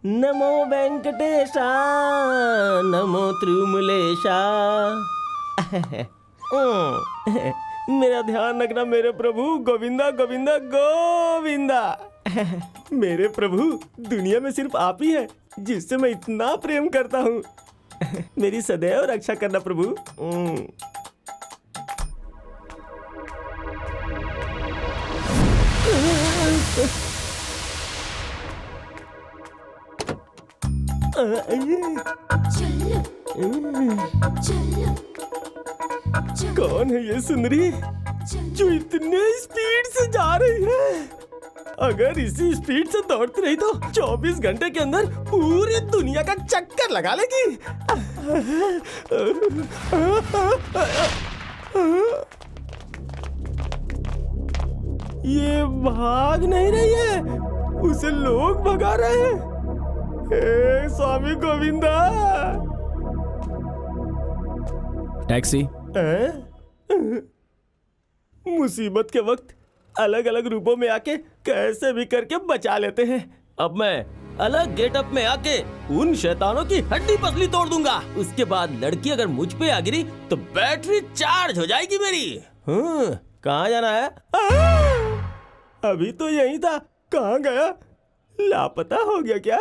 नमो वेंकटेशा, नमो त्रिमुलेशा। मेरा ध्यान रखना मेरे प्रभु, गोविंदा गोविंदा गोविंदा। मेरे प्रभु, दुनिया में सिर्फ आप ही है जिससे मैं इतना प्रेम करता हूँ। मेरी सदैव रक्षा करना प्रभु। कौन है ये सुंदरी जो इतने स्पीड से जा रही है? अगर इसी स्पीड से दौड़ती रही तो 24 घंटे के अंदर पूरी दुनिया का चक्कर लगा लेगी। ये भाग नहीं रही है, उसे लोग भगा रहे हैं। हे स्वामी गोविंदा। टैक्सी। मुसीबत के वक्त अलग अलग रूपों में आके कैसे भी करके बचा लेते हैं। अब मैं अलग गेटअप में आके उन शैतानों की हड्डी पसली तोड़ दूंगा। उसके बाद लड़की अगर मुझ पे आ गिरी तो बैटरी चार्ज हो जाएगी मेरी। कहाँ जाना है? अभी तो यही था, कहाँ गया? लापता हो गया क्या?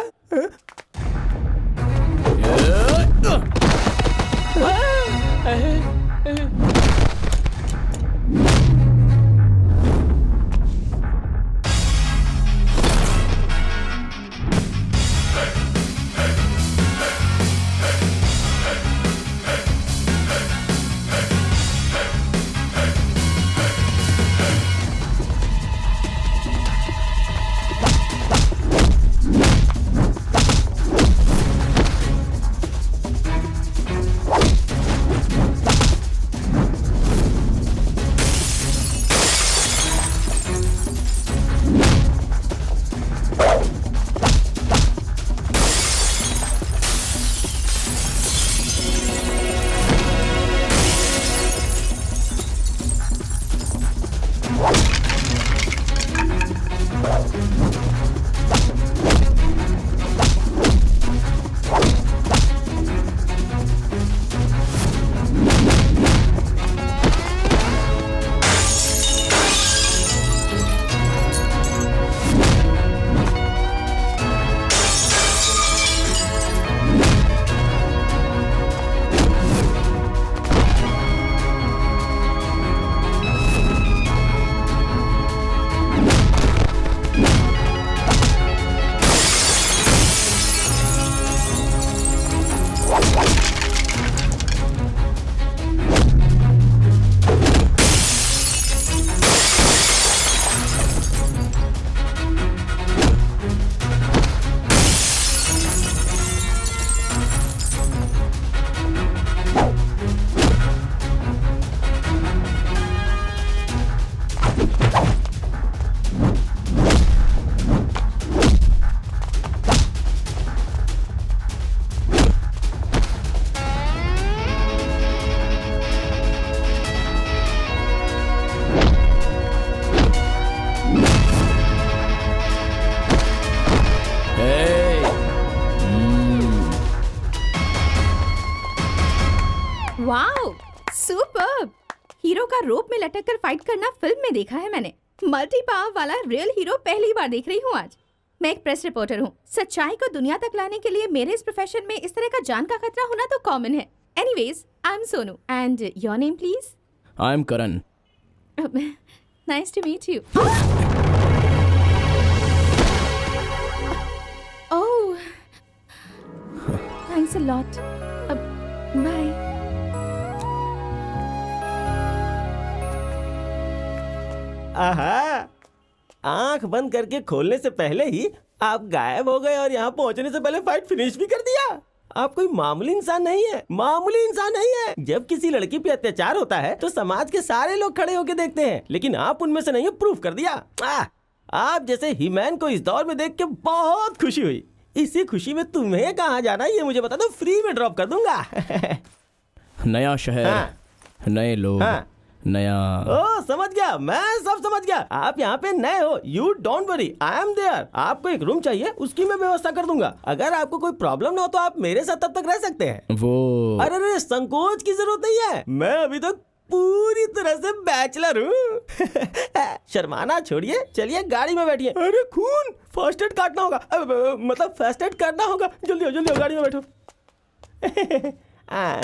हीरो का रोप में लटक कर फाइट करना फिल्म में देखा है मैंने। मल्टी पावर वाला रियल हीरो पहली बार देख रही हूँ आज। मैं एक प्रेस रिपोर्टर हूँ। सच्चाई को दुनिया तक लाने के लिए मेरे इस प्रोफेशन में इस तरह का जान का खतरा होना तो कॉमन है। Anyways, I am Sonu and your name please? I am Karan. Nice to meet you. Oh, thanks a lot. Bye. आहा, आंख बंद करके खोलने से पहले ही आप गायब हो गए और यहाँ पहुँचने से पहले फाइट फिनिश भी कर दिया। आप कोई मामूली इंसान नहीं है, मामूली इंसान नहीं है। जब किसी लड़की पे अत्याचार होता है तो समाज के सारे लोग खड़े होकर देखते हैं, लेकिन आप उनमें से नहीं हो। प्रूफ कर दिया। आप जैसे हीमैन को इस दौर में देख के बहुत खुशी हुई। इसी खुशी में तुम्हें कहाँ जाना है ये मुझे बता दो, फ्री में ड्रॉप कर दूंगा। नया शहर, नए लोग, नया। ओ समझ गया, मैं सब समझ गया। आप यहाँ पे नए हो, you don't worry, I am there. आपको एक रूम चाहिए, उसकी मैं व्यवस्था कर दूंगा। अगर आपको कोई प्रॉब्लम ना हो तो आप मेरे साथ तब तक रह सकते हैं। वो अरे संकोच की जरूरत नहीं है, मैं अभी तक पूरी तरह से बैचलर हूँ। शर्माना छोड़िए, चलिए गाड़ी में बैठिए। अरे खून, फर्स्ट एड काटना होगा, मतलब फर्स्ट एड करना होगा। जल्दी हो गाड़ी में बैठो। हाँ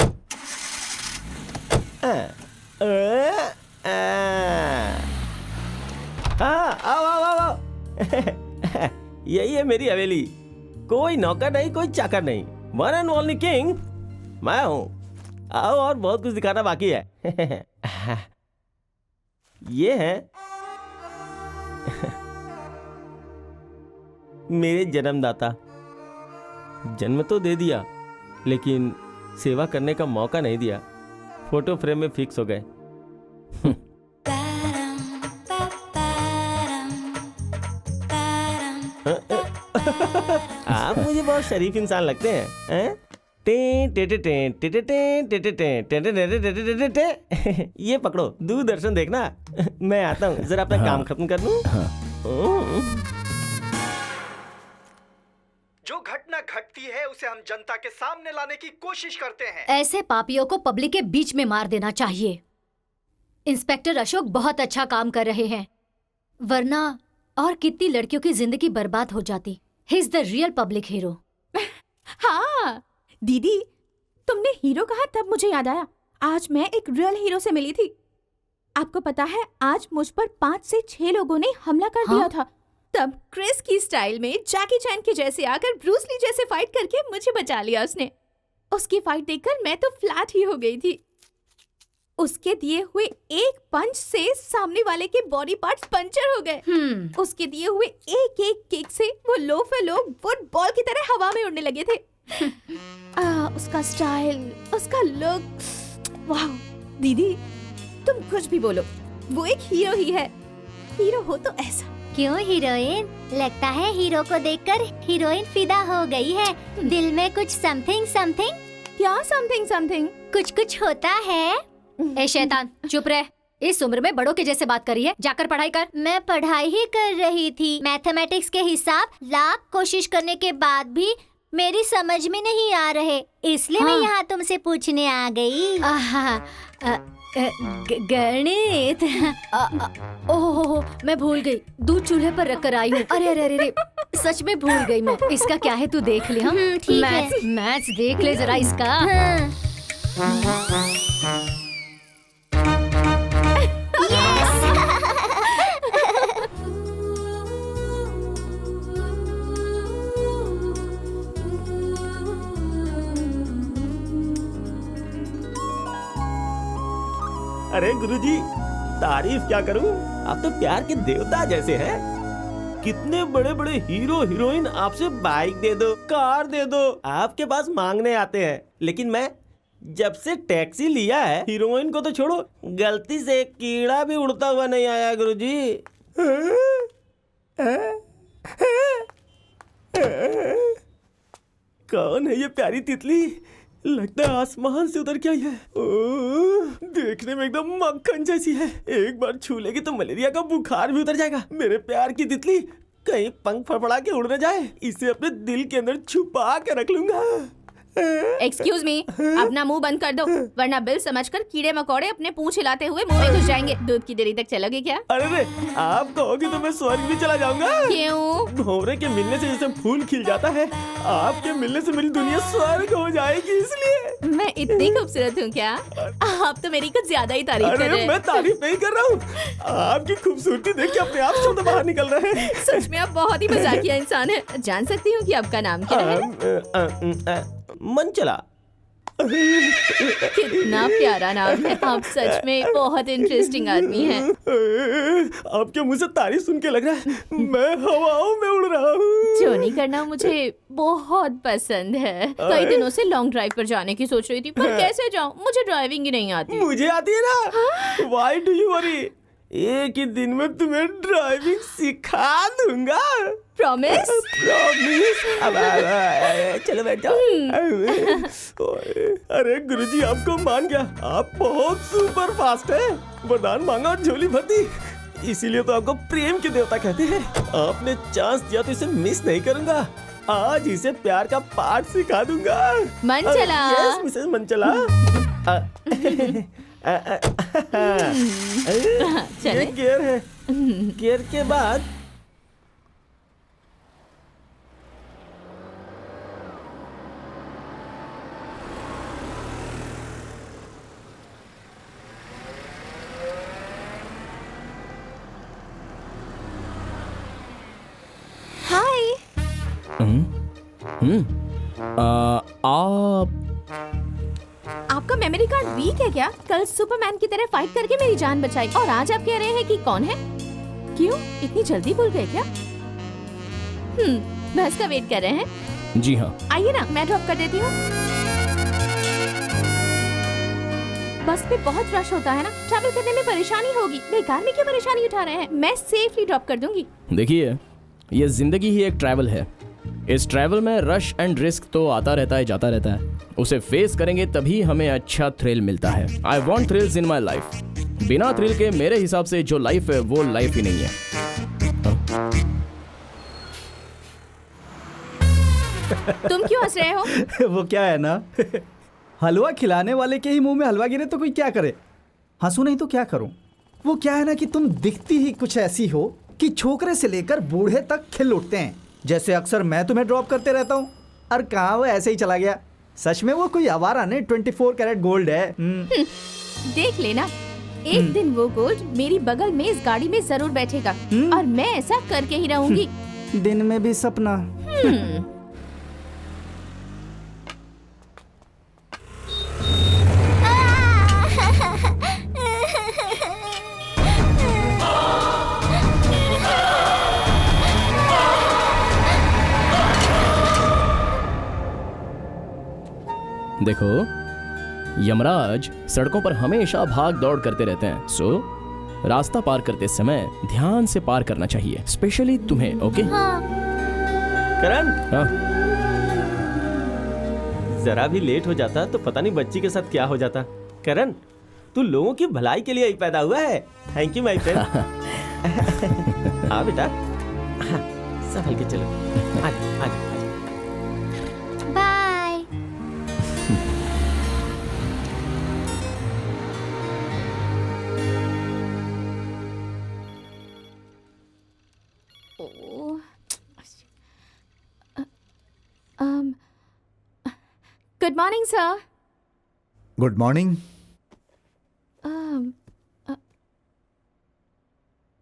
आओ। यही है मेरी हवेली, कोई नौकर नहीं, कोई चाकर नहीं, वन एंड ओनली किंग मैं हूँ। आओ, और बहुत कुछ दिखाना बाकी है। ये है मेरे जन्मदाता। जन्म तो दे दिया, लेकिन सेवा करने का मौका नहीं दिया। फोटो फ्रेम में फिक्स हो गए। आप मुझे बहुत शरीफ इंसान लगते हैं। ये पकड़ो, दूरदर्शन देखना। मैं आता हूँ, जरा अपना काम खत्म कर लूं। जो घटना घटती है उसे हम जनता के सामने लाने की कोशिश करते हैं। ऐसे पापियों को पब्लिक के बीच में मार देना चाहिए। इंस्पेक्टर अशोक बहुत अच्छा काम कर रहे हैं, वरना और कितनी लड़कियों की जिंदगी बर्बाद हो जाती। He is the real public hero. हाँ दीदी, तुमने हीरो कहा तब मुझे याद आया, आज मैं एक रियल हीरो से मिली थी। आपको पता है, आज मुझ पर 5 से 6 लोगों ने हमला कर दिया था। तब क्रिस की स्टाइल में जैकी चैन के जैसे आकर ब्रूस ली जैसे फाइट करके मुझे बचा लिया उसने। उसकी फाइट देखकर मैं तो फ्लैट ही हो गई थी। उसके दिए हुए एक पंच से सामने वाले के बॉडी पार्ट्स पंचर हो गए। उसके दिए हुए एक एक किक से वो लोफर लोग फुटबॉल की तरह हवा में उड़ने लगे थे। उसका स्टाइल, उसका लुक, वाह दीदी, तुम कुछ भी बोलो, वो एक हीरो ही है। हीरो हो तो ऐसा। क्यों हीरोइन? लगता है हीरो को देखकर हीरोइन फिदा हो गई है। दिल में कुछ समथिंग समथिंग। क्या समथिंग समथिंग? कुछ कुछ होता है। ए शैतान, चुप रह। इस उम्र में बड़ों के जैसे बात कर रही है। जाकर पढ़ाई कर। मैं पढ़ाई ही कर रही थी। मैथमेटिक्स के हिसाब लाख कोशिश करने के बाद भी मेरी समझ में नहीं आ रहे, इसलिए मैं यहाँ तुमसे पूछने आ गई। गणित। ओह, मैं भूल गई। दूध चूल्हे पर रख कर आई हूँ। अरे अरे अरे, सच में भूल गई मैं। इसका क्या है तू देख ले। हम ठीक है। मैथ्स देख ले जरा इसका। अरे गुरुजी, तारीफ क्या करूं, आप तो प्यार के देवता जैसे हैं। कितने बड़े बड़े हीरो हीरोइन आपसे बाइक दे दो, कार दे दो, आपके पास मांगने आते हैं। लेकिन मैं जब से टैक्सी लिया है, हीरोइन को तो छोड़ो, गलती से एक कीड़ा भी उड़ता हुआ नहीं आया गुरुजी। कौन है ये प्यारी तितली? लगता है आसमान से उतर के आई है। देखने में एकदम मक्खन जैसी है। एक बार छू लेगी तो मलेरिया का बुखार भी उतर जाएगा। मेरे प्यार की तितली कहीं पंख फड़फड़ा के उड़ न जाए, इसे अपने दिल के अंदर छुपा के रख लूंगा। एक्सक्यूज मी, अपना मुंह बंद कर दो, वरना बिल समझकर कीड़े मकोड़े अपने पूंछ हिलाते हुए मुंह में घुस जाएंगे। दूध की देरी तक चलोगे क्या? अरे आप कहोगे तो मैं स्वर्ग भी चला जाऊंगा। क्यों? भंवरे के मिलने से जैसे फूल खिल जाता है, आपके मिलने से मेरी दुनिया स्वर्ग हो जाएगी। इसलिए मैं इतनी खूबसूरत हूँ क्या? आप तो मेरी कुछ ज्यादा ही तारीफ कर रहे हैं। मैं तारीफ नहीं कर रहा हूँ, आपकी खूबसूरती देख के अपने आप शब्द बाहर निकल रहे हैं। सच में आप बहुत ही मजाकिया इंसान हैं। जान सकती हूँ कि आपका नाम क्या है? मनचला। कितना प्यारा नाम है। आप सच में बहुत इंटरेस्टिंग आदमी हैं। आपके मुंह से तारीफ सुन के लग रहा है मैं हवाओं में उड़ रहा हूँ। जोनी करना मुझे बहुत पसंद है। कई दिनों से लॉन्ग ड्राइव पर जाने की सोच रही थी, पर कैसे जाऊँ? मुझे ड्राइविंग ही नहीं आती। मुझे आती है ना। Why do you worry? एक ही दिन में तुम्हें ड्राइविंग सिखा दूंगा। प्रॉमिस? प्रॉमिस। चलो बैठ जाओ। अरे गुरुजी आपको मान गया, आप बहुत सुपर फास्ट है। वरदान मांगा और झोली भर दी, इसीलिए तो आपको प्रेम के देवता कहते हैं। आपने चांस दिया तो इसे मिस नहीं करूंगा। आज इसे प्यार का पाठ सिखा दूंगा। मनचला। Yes Mrs Manchala. चले। एक गियर है, गियर के बाद हाय। आप आपका मेमोरी कार्ड वीक है क्या? कल सुपरमैन की तरह फाइट करके मेरी जान बचाई और आज आप कह रहे हैं कि कौन है? क्यों इतनी जल्दी भूल गए क्या? बस का वेट कर रहे हैं? जी हाँ। आइए ना, मैं ड्रॉप कर देती हूँ। बस में बहुत रश होता है ना, ट्रैवल करने में परेशानी होगी। बेकार में क्यों परेशानी उठा रहे हैं? मैं सेफली ड्रॉप कर दूंगी। देखिए, ये जिंदगी ही एक ट्रैवल है। इस ट्रैवल में रश एंड रिस्क तो आता रहता है, जाता रहता है। उसे फेस करेंगे तभी हमें अच्छा थ्रिल मिलता है। I want thrills in my life. बिना थ्रिल के मेरे हिसाब से जो लाइफ है वो लाइफ ही नहीं है। तुम क्यों हंस रहे हो? वो क्या है ना, हलवा खिलाने वाले के ही मुंह में हलवा गिरे तो कोई क्या करे। हंसू नहीं तो क्या करूं। वो क्या है ना कि तुम दिखती ही कुछ ऐसी हो कि छोकरे से लेकर बूढ़े तक खिल उठते हैं। जैसे अक्सर मैं तुम्हें ड्रॉप करते रहता हूँ और कहाँ वो ऐसे ही चला गया। सच में वो कोई आवारा नहीं, 24 कैरेट गोल्ड है। देख लेना, एक दिन वो गोल्ड मेरी बगल में इस गाड़ी में जरूर बैठेगा और मैं ऐसा करके ही रहूंगी। दिन में भी सपना। देखो, यमराज सड़कों पर हमेशा भाग दौड़ करते रहते हैं। सो रास्ता पार करते समय ध्यान से पार करना चाहिए, स्पेशली तुम्हें। ओके? करण, हाँ। जरा भी लेट हो जाता तो पता नहीं बच्ची के साथ क्या हो जाता। करण, तू लोगों की भलाई के लिए ही पैदा हुआ है। Thank you my friend. आ बेटा, संभल के चलो। आ जा। Bye. Good morning sir. Good morning.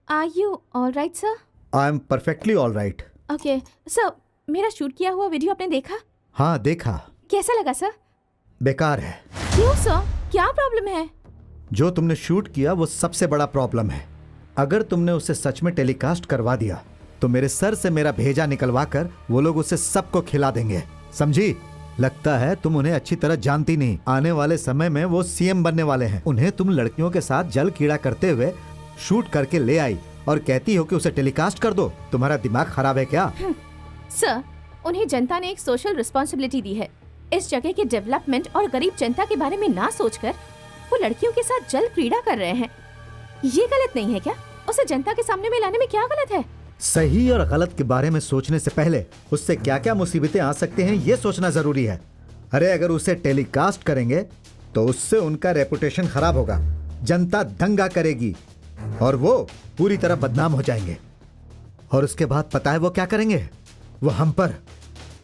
Are you all right sir? I am perfectly all right. Okay sir, मेरा शूट किया हुआ वीडियो आपने देखा? हाँ देखा। कैसा लगा सर? बेकार है। क्यों सर, क्या प्रॉब्लम है? जो तुमने शूट किया वो सबसे बड़ा प्रॉब्लम है। अगर तुमने उसे सच में टेलीकास्ट करवा दिया तो मेरे सर से मेरा भेजा निकलवा कर वो लोग उसे सबको खिला देंगे, समझी? लगता है तुम उन्हें अच्छी तरह जानती नहीं। आने वाले समय में वो सीएम बनने वाले हैं। उन्हें तुम लड़कियों के साथ जल कीड़ा करते हुए शूट करके ले आई और कहती हो कि उसे टेलीकास्ट कर दो। तुम्हारा दिमाग खराब है क्या? सर, उन्हें जनता ने एक सोशल रिस्पॉन्सिबिलिटी दी है। इस जगह के डेवलपमेंट और गरीब जनता के बारे में ना सोचकर वो लड़कियों के साथ जल क्रीड़ा कर रहे हैं। ये गलत नहीं है क्या? उसे जनता के सामने में लाने में क्या गलत है? सही और गलत के बारे में सोचने से पहले उससे क्या क्या मुसीबतें आ सकते हैं ये सोचना जरूरी है। अरे अगर उसे टेलीकास्ट करेंगे तो उससे उनका रेपुटेशन खराब होगा, जनता दंगा करेगी और वो पूरी तरह बदनाम हो जाएंगे। और उसके बाद पता है वो क्या करेंगे? वो हम पर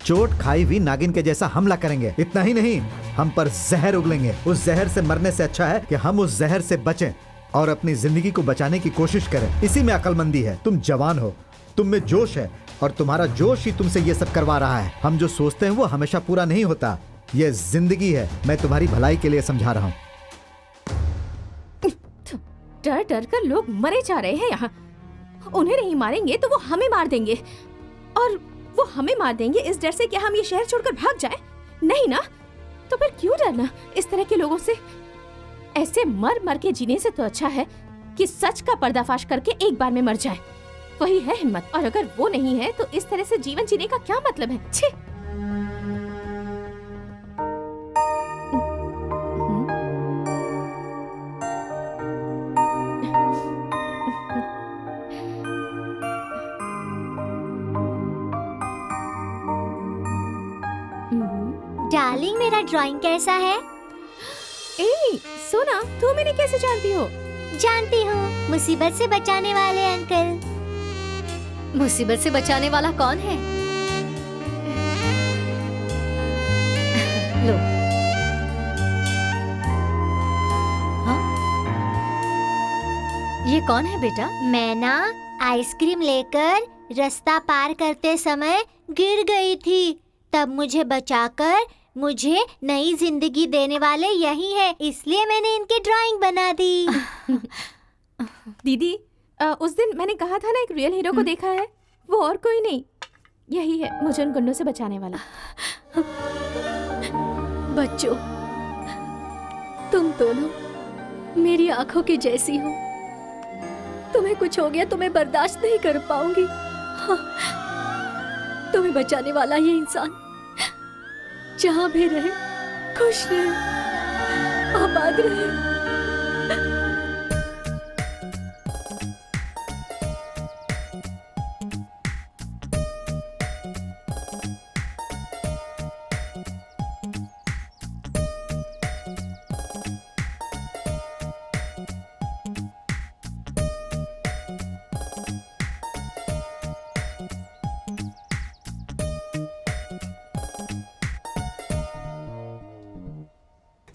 चोट खाई हुई नागिन के जैसा हमला करेंगे। इतना ही नहीं, हम पर जहर उगलेंगे। उस जहर से मरने से अच्छा है कि हम उस जहर से बचें और अपनी जिंदगी को बचाने की कोशिश करें। इसी में अक्लमंदी है। तुम जवान हो, तुम में जोश है और तुम्हारा जोश ही तुमसे ये सब करवा रहा है। हम जो सोचते हैं वो हमेशा पूरा नहीं होता। ये जिंदगी है। मैं तुम्हारी भलाई के लिए समझा रहा हूँ। डर डर कर लोग मरे जा रहे हैं यहाँ। उन्हें नहीं मारेंगे तो वो हमें मार देंगे, और वो हमें मार देंगे इस डर से कि हम ये शहर छोड़कर भाग जाएं? नहीं ना, तो फिर क्यों डरना इस तरह के लोगों से? ऐसे मर मर के जीने से तो अच्छा है कि सच का पर्दाफाश करके एक बार में मर जाए। वही है हिम्मत, और अगर वो नहीं है तो इस तरह से जीवन जीने का क्या मतलब है? छी! डार्लिंग, मेरा ड्राइंग कैसा है? ए, सोना, तू मैंने कैसे जानती हो? जानती हूँ, मुसीबत से बचाने वाले अंकल। मुसीबत से बचाने वाला कौन है? लो। हाँ? ये कौन है बेटा? मैं ना आइसक्रीम लेकर रास्ता पार करते समय गिर गई थी, तब मुझे बचाकर मुझे नई जिंदगी देने वाले यही है, इसलिए मैंने इनकी ड्राइंग बना दी। दीदी, उस दिन मैंने कहा था ना एक रियल हीरो को देखा है, वो और कोई नहीं, यही है मुझे उन गुंडों से बचाने वाला। बच्चों, तुम दोनों मेरी आंखों की जैसी हो। तुम्हें कुछ हो गया तो मैं बर्दाश्त नहीं कर पाऊंगी। हाँ, तुम्हें बचाने वाला ये इंसान जहां भी रहे खुश रहे, आबाद रहे।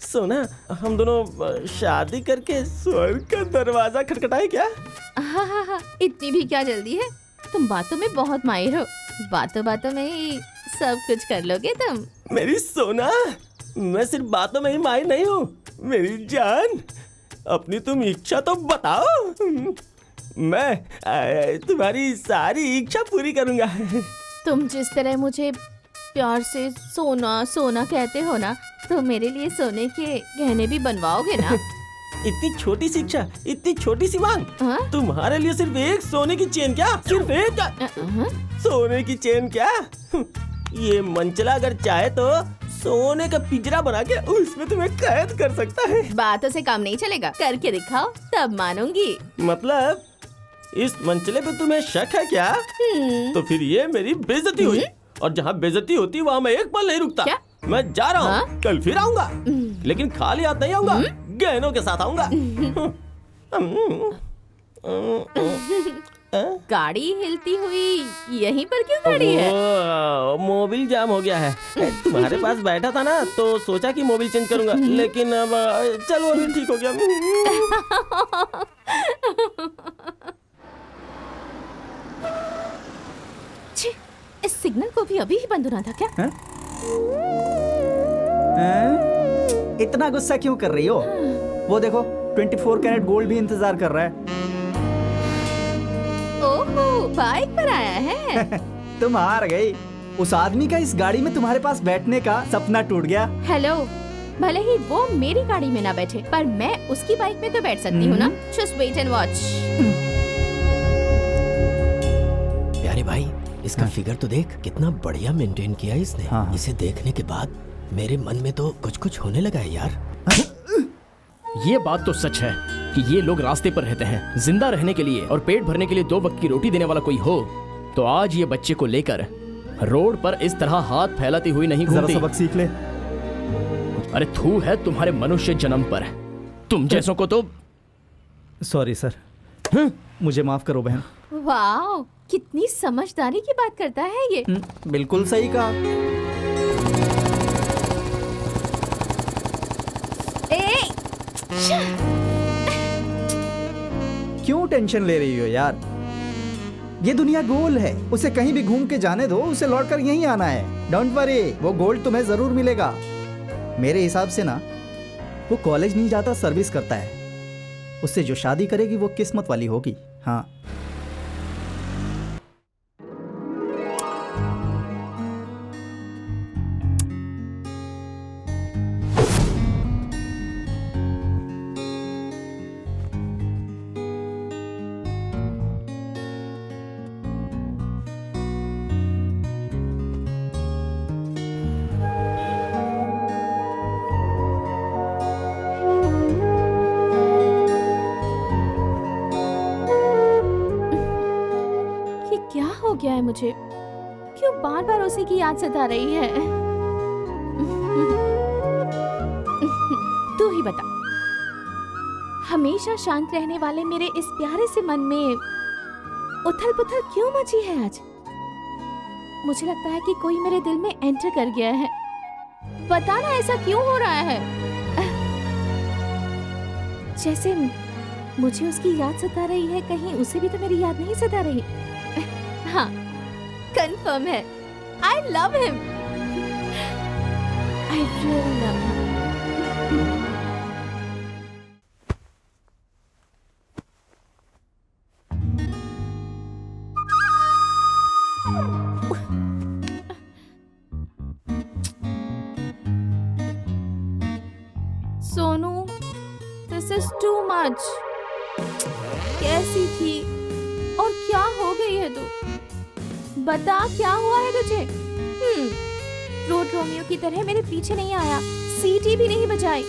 सोना, हम दोनों शादी करके स्वर्ग का दरवाजा खटखटाए क्या? हाँ हाँ हाँ, इतनी भी क्या जल्दी है? तुम बातों में बहुत माहिर हो, बातों बातों में ही सब कुछ कर लोगे तुम। मेरी सोना, मैं सिर्फ बातों में ही माहिर नहीं हूँ मेरी जान, अपनी तुम इच्छा तो बताओ। मैं तुम्हारी सारी इच्छा पूरी करूँगा। तुम जिस तरह मुझे प्यार से सोना सोना कहते हो ना, तो मेरे लिए सोने के गहने भी बनवाओगे ना? इतनी छोटी सी इच्छा, इतनी छोटी सी मांग, हाँ? तुम्हारे लिए सिर्फ एक सोने की चेन क्या? सिर्फ एक सोने की चेन क्या? ये मंचला अगर चाहे तो सोने का पिंजरा बना के उसमें तुम्हें कैद कर सकता है। बातों से काम नहीं चलेगा, करके दिखाओ तब मानूंगी। मतलब इस मंचले पे तुम्हें शक है क्या? तो फिर ये मेरी बेइज्जती हुई, और जहाँ बेइज्जती होती वहाँ मैं एक पल नहीं रुकता। क्या? मैं जा रहा हूँ, हाँ? कल फिर आऊंगा, लेकिन खाली हाथ नहीं आऊंगा, गहनों के साथ आऊंगा। गाड़ी हिलती हुई यहीं पर क्यों खड़ी है? मोबिल जाम हो गया है। तुम्हारे पास बैठा था ना तो सोचा कि मोबिल चेंज करूंगा, लेकिन अब चलो अभी ठीक हो गया। छी, इस सिग्नल को भी अभी ही बंद होना था क्या? इतना गुस्सा क्यों कर रही हो? वो देखो 24 कैरेट गोल्ड भी इंतजार कर रहा है। ओहो, बाइक पर आया है। तुम हार गई। उस आदमी का इस गाड़ी में तुम्हारे पास बैठने का सपना टूट गया। हेलो, भले ही वो मेरी गाड़ी में ना बैठे, पर मैं उसकी बाइक में तो बैठ सकती हूँ ना। Just wait and watch. प्यारे भाई, इसका फिगर तो देख, कितना बढ़िया मेंटेन किया इसने। हाँ। इसे देखने के बाद मेरे मन में तो कुछ कुछ होने लगा है यार। ये बात तो सच है कि ये लोग रास्ते पर रहते हैं। जिंदा रहने के लिए और पेट भरने के लिए 2 वक्त की रोटी देने वाला कोई हो तो आज ये बच्चे को लेकर रोड पर इस तरह हाथ फैलाती हुई नहीं जरा घूमती। सबक सीख ले। अरे थू है तुम्हारे मनुष्य जन्म पर। तुम जैसों को तो। सॉरी सर, मुझे माफ करो बहन। वाह, कितनी समझदारी की बात करता है ये। बिल्कुल सही कहा। क्यों टेंशन ले रही हो यार? ये दुनिया गोल है, उसे कहीं भी घूम के जाने दो, उसे लौटकर यहीं आना है। डोंट वरी, वो गोल्ड तुम्हें जरूर मिलेगा। मेरे हिसाब से ना, वो कॉलेज नहीं जाता, सर्विस करता है। उससे जो शादी करेगी वो किस्मत वाली होगी। हाँ, है मुझे? क्यों बार बार उसी की याद सता रही है? तू ही बता, हमेशा शांत रहने वाले मेरे इस प्यारे से मन में उथल पुथल क्यों मची है आज? मुझे लगता है कि कोई मेरे दिल में एंटर कर गया है। पता ना ऐसा क्यों हो रहा है। जैसे मुझे उसकी याद सता रही है, कहीं उसे भी तो मेरी याद नहीं सता रही। हाँ, कंफर्म है। I love him. I really love him. Sonu, this is too much. कैसी थी और क्या हो गई है तू? बता, क्या हुआ है तुझे? रोड रोमियो की तरह मेरे पीछे नहीं आया, सीटी भी नहीं बजाई,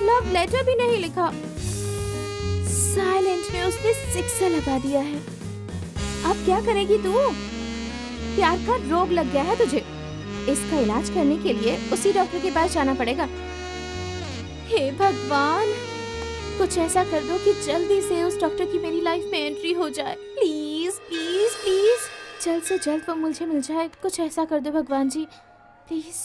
लव लेटर भी नहीं लिखा, साइलेंट में उसने सिक्सा लगा दिया है। अब क्या करेगी तू? प्यार का रोग लग गया है तुझे। इसका इलाज करने के लिए उसी डॉक्टर के पास जाना पड़ेगा। हे भगवान, कुछ ऐसा कर दो कि जल्दी से उस डॉक्टर की मेरी लाइफ में एंट्री हो जाए। प्लीज प्लीज प्लीज, जल्द से जल्द वो मुझे मिल जाए। कुछ ऐसा कर दो भगवान जी, प्लीज।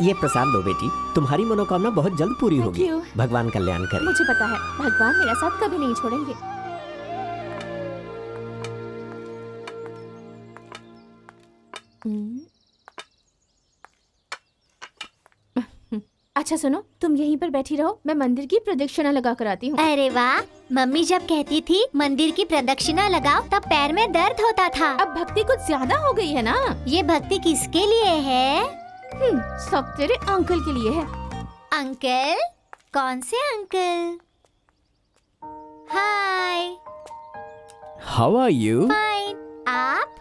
ये प्रसाद लो बेटी, तुम्हारी मनोकामना बहुत जल्द पूरी Thank होगी। you. भगवान कल्याण करे। मुझे पता है भगवान मेरा साथ कभी नहीं छोड़ेंगे। अच्छा सुनो, तुम यहीं पर बैठी रहो, मैं मंदिर की प्रदक्षिणा लगा कर आती हूँ। अरे वाह, मम्मी जब कहती थी मंदिर की प्रदक्षिणा लगाओ तब पैर में दर्द होता था। अब भक्ति कुछ ज्यादा हो गई है ना। ये भक्ति किसके लिए है? सब तेरे अंकल के लिए है। अंकल? कौन से uncle? Hi. How are you? Fine. आप?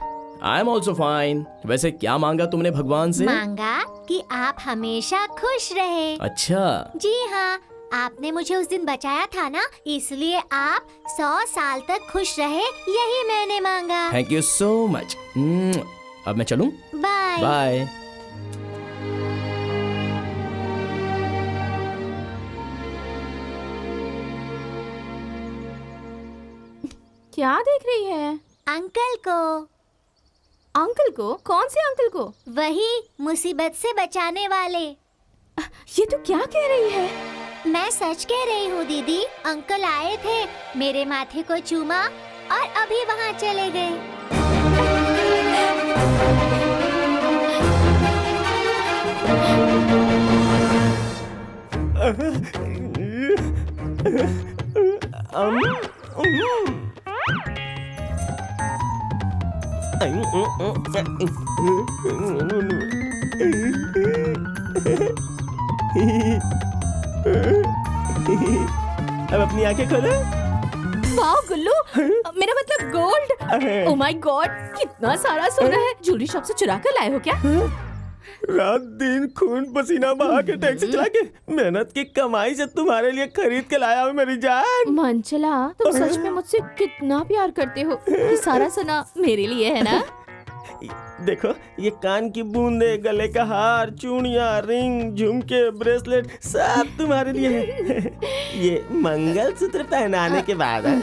I am also fine. वैसे क्या मांगा तुमने भगवान से? मांगा कि आप हमेशा खुश रहे। अच्छा। जी हाँ, आपने मुझे उस दिन बचाया था ना, इसलिए आप 100 साल तक खुश रहे, यही मैंने मांगा। Thank you so much. अब मैं चलूं? बाय। बाय। क्या देख रही है? अंकल को। अंकल को? कौन से अंकल को? वही मुसीबत से बचाने वाले। ये तू क्या कह रही है? मैं सच कह रही हूँ दीदी। अंकल आए थे, मेरे माथे को चूमा और अभी वहाँ चले गए। अब अपनी आंखें खोलो। वाह गुल्लू, मेरा मतलब गोल्ड। ओह माय गॉड, कितना सारा सोना है। ज्वेलरी शॉप से चुरा कर लाए हो क्या? रात दिन खून पसीना बहा के टैक्सी चला के मेहनत की कमाई से तुम्हारे लिए खरीद के लाया हूँ मेरी जान। मंचला, तुम सच में मुझसे कितना प्यार करते हो। ये सारा सोना मेरे लिए है ना? देखो, ये कान की बूंदे, गले का हार, चूड़ियां, रिंग, झुमके, ब्रेसलेट सब तुम्हारे लिए है। ये मंगलसूत्र पहनाने के बाद है।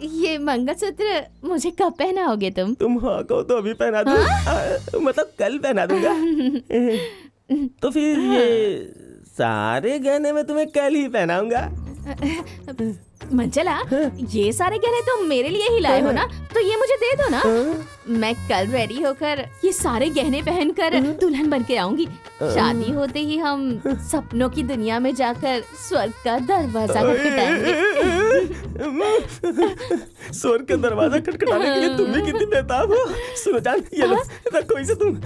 ये मंगलसूत्र मुझे कब पहनाओगे तुम? तुम हाँ कहो तो अभी पहना दूं। मतलब कल पहना दूंगा। तो फिर ये सारे गहने मैं तुम्हें कल ही पहनाऊंगा। मंचला, ये सारे गहने तुम मेरे लिए ही लाए हो ना, तो ये मुझे दे दो ना। मैं कल रेडी होकर ये सारे गहने पहनकर दुल्हन बन के आऊंगी। शादी होते ही हम सपनों की दुनिया में जाकर स्वर्ग का दरवाजा खटखटाएंगे। स्वर्ग का दरवाजा खटखटाने के लिए तुम भी कितनी बेताब हो। सुनो जान, ये लो, रखो इसे तुम।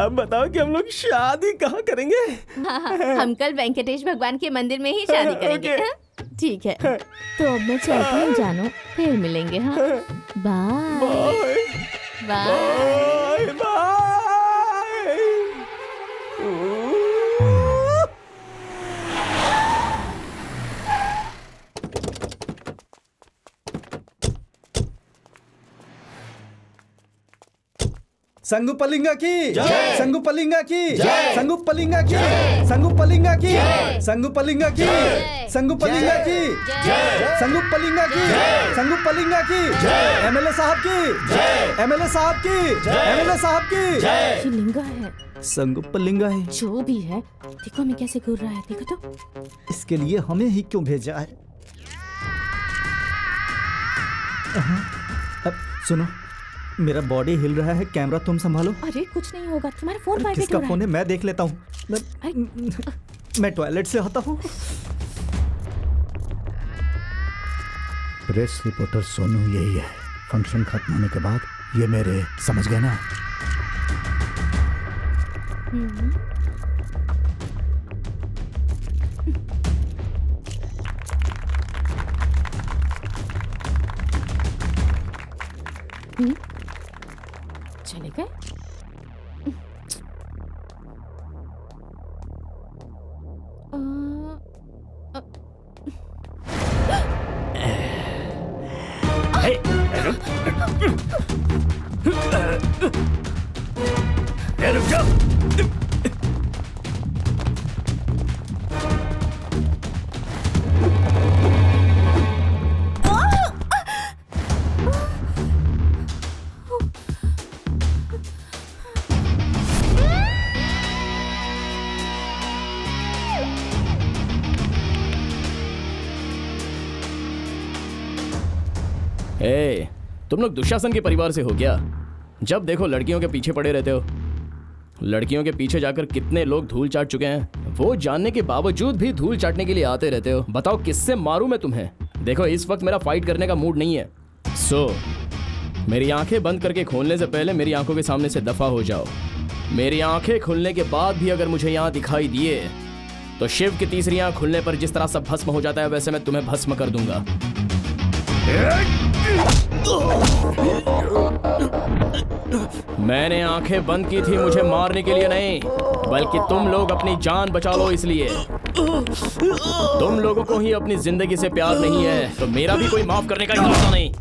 अब बताओ कि हम लोग शादी कहाँ करेंगे? हम कल वेंकटेश भगवान के मंदिर में ही शादी करेंगे। ओके। ठीक है, तो अब मैं चलती हूँ जानू, फिर मिलेंगे। हाँ, bye bye bye. Bye bye. Sangupalinga की संगुपलिंगा की संगुपलिंगा की संगुपलिंगा की संगुपलिंगा की संगुपलिंगा की संगुपलिंगा की संगुपलिंगा की एमएलए साहब की एमएलए साहब की एमएलए साहब की ये लिंगा है, संगुपलिंगा है। जो भी है। देखो मैं कैसे घूर रहा है, देखो तो। इसके लिए हमें ही क्यों भेजा है? अब सुनो, मेरा बॉडी हिल रहा है, कैमरा तुम संभालो। अरे कुछ नहीं होगा, तुम्हारा फोन वाइब्रेट हो किसका रहा फोन है। है? मैं देख लेता हूँ। मैं टॉयलेट से आता हूँ। प्रेस रिपोर्टर सोनू यही है। फंक्शन खत्म होने के बाद ये मेरे, समझ गए ना? चले गए। रुक जाओ। ए, तुम लोग दुशासन के परिवार से हो क्या? जब देखो लड़कियों के पीछे पड़े रहते हो। लड़कियों के पीछे जाकर कितने लोग धूल चाट चुके हैं, वो जानने के बावजूद भी धूल चाटने के लिए आते रहते हो। बताओ किससे मारूं मैं तुम्हें? देखो इस वक्त मेरा फाइट करने का मूड नहीं है। मेरी आंखें बंद करके खोलने से पहले मेरी आंखों के सामने से दफा हो जाओ। मेरी आंखें खुलने के बाद भी अगर मुझे यहाँ दिखाई दिए तो शिव की तीसरी आंख खुलने पर जिस तरह सब भस्म हो जाता है वैसे मैं तुम्हें भस्म कर दूंगा। मैंने आंखें बंद की थी मुझे मारने के लिए नहीं, बल्कि तुम लोग अपनी जान बचा लो इसलिए। तुम लोगों को ही अपनी जिंदगी से प्यार नहीं है तो मेरा भी कोई माफ करने का इरादा नहीं।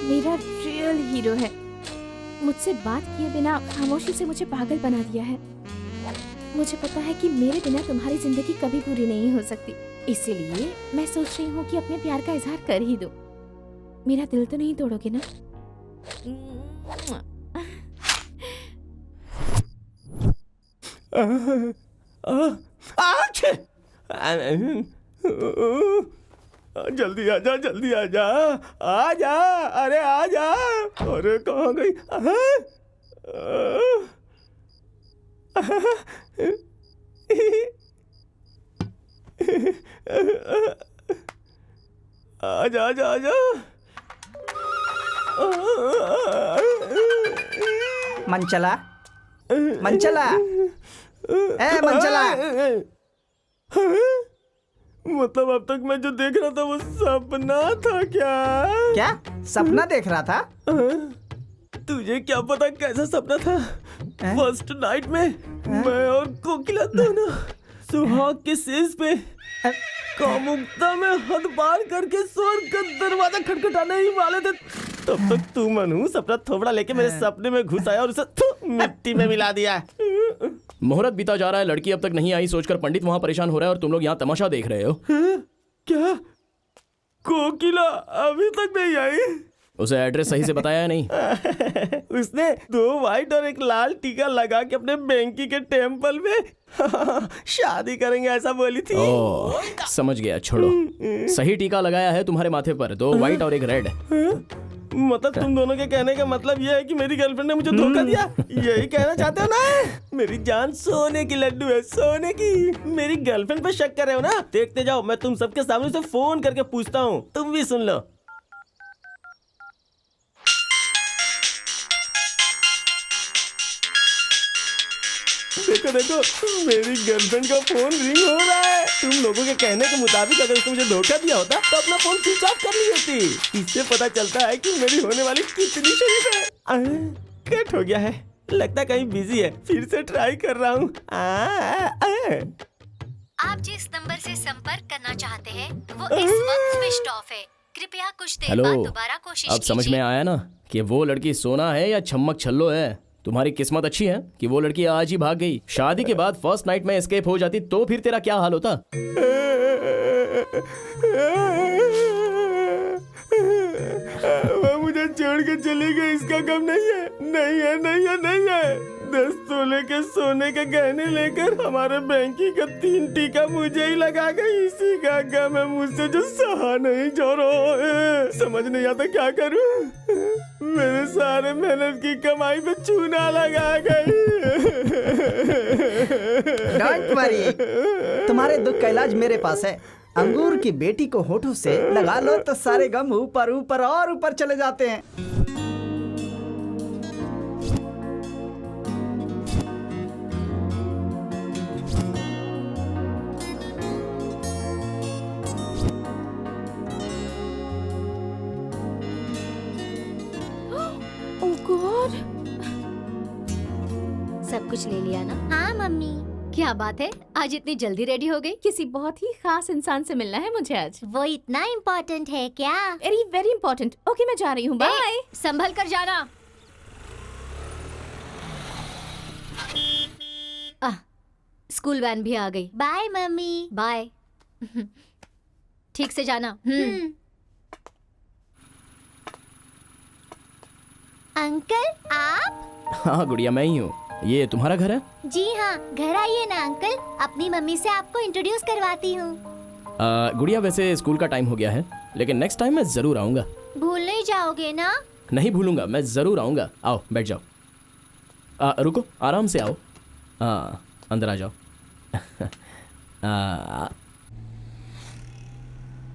मेरा रियल हीरो है। मुझसे बात किए बिना खामोशी से मुझे पागल बना दिया है। मुझे पता है कि मेरे बिना तुम्हारी जिंदगी कभी पूरी नहीं हो सकती, इसीलिए मैं सोच रही हूँ कि अपने प्यार का इजहार कर ही दो। मेरा दिल तो नहीं तोड़ोगे ना? जल्दी आजा, जल्दी आजा, आजा, अरे आजा, अरे कहाँ गई? आजा आजा आजा। मंचला, मंचला, ए मंचला। मतलब अब तक मैं जो देख रहा था वो सपना था क्या? क्या सपना देख रहा था? तुझे क्या पता कैसा सपना था? फर्स्ट नाइट में मैं और कोकिला दोनों सुहाग के सेज पे कामुकता में हद पार करके स्वर्ग का दरवाजा खटखटाने ही वाले थे। तब तक तू मनहूस अपना थोबड़ा लेके मेरे सपने में घुस आया और उसे मिट्टी में मिला दिया। मुहूर्त बीता जा रहा है, लड़की अब तक नहीं आई सोचकर पंडित वहाँ परेशान हो रहा है और तुम लोग यहाँ तमाशा देख रहे हो। क्या कोकिला अभी तक नहीं आई? उसे एड्रेस सही से बताया है नहीं? उसने 2 व्हाइट और 1 लाल टीका लगा के अपने बेंकी के टेम्पल में शादी करेंगे ऐसा बोली थी। ओह, समझ गया, छोड़ो। सही टीका लगाया है तुम्हारे माथे पर, 2 व्हाइट और 1 रेड। मतलब तुम दोनों के कहने का मतलब यह है कि मेरी गर्लफ्रेंड ने मुझे धोखा दिया? यही कहना चाहते हो ना? मेरी जान सोने की लड्डू है, सोने की। मेरी गर्लफ्रेंड पे शक कर रहे हो ना? देखते जाओ, मैं तुम सबके सामने से फोन करके पूछता हूँ, तुम भी सुन लो। देखो देखो, मेरी गर्लफ्रेंड का फोन रिंग हो रहा है। तुम लोगों के कहने के मुताबिक अगर उसने मुझे धोखा दिया होता तो अपना फोन स्विच ऑफ कर ली होती। इससे पता चलता है कि मेरी होने वाली कितनी शरीफ है। कट हो गया है, लगता है कहीं बिजी है। फिर से ट्राई कर रहा हूँ। आप जिस नंबर से संपर्क करना चाहते हैं वो इस वक्त स्विच ऑफ है। कृपया कुछ देर हेलो, बाद दोबारा कोशिश कीजिए। अब समझ में आया ना कि वो लड़की सोना है या छम्मक छल्लो है? तुम्हारी किस्मत अच्छी है कि वो लड़की आज ही भाग गई। शादी के बाद फर्स्ट नाइट में एस्केप हो जाती तो फिर तेरा क्या हाल होता? वो मुझे छोड़ के चली गई, इसका गम नहीं है, नहीं है, नहीं है, नहीं है। 10 तोले के सोने के गहने लेकर हमारे बैंकी का 3 टीका मुझे ही लगा गई। इसी का गम है मुझसे जो सहा नहीं जा रहा है। समझ नहीं आता क्या करूं। मेरे सारे मेहनत की कमाई पे चूना लगा गई। डोंट वरी, तुम्हारे दुख का इलाज मेरे पास है। अंगूर की बेटी को होठों से लगा लो तो सारे गम ऊपर ऊपर और ऊपर चले जाते हैं। सब कुछ ले लिया ना? हाँ मम्मी। क्या बात है, आज इतनी जल्दी रेडी हो गई? किसी बहुत ही खास इंसान से मिलना है मुझे आज। वो इतना इम्पोर्टेंट है क्या? Very very important. ओके, मैं जा रही हूँ, बाय। संभल कर जाना। स्कूल वैन भी आ गई। Bye mummy. बाय। ठीक से जाना। अंकल आप? हाँ गुड़िया, मैं ही हूँ। ये तुम्हारा घर है? जी हाँ, घर आइए ना अंकल, अपनी मम्मी से आपको इंट्रोड्यूस करवाती हूँ। गुड़िया, वैसे स्कूल का टाइम हो गया है, लेकिन नेक्स्ट टाइम मैं जरूर आऊंगा। भूल नहीं जाओगे ना? नहीं भूलूंगा, मैं जरूर आऊंगा। आओ बैठ जाओ। रुको, आराम से आओ। अंदर आ जाओ।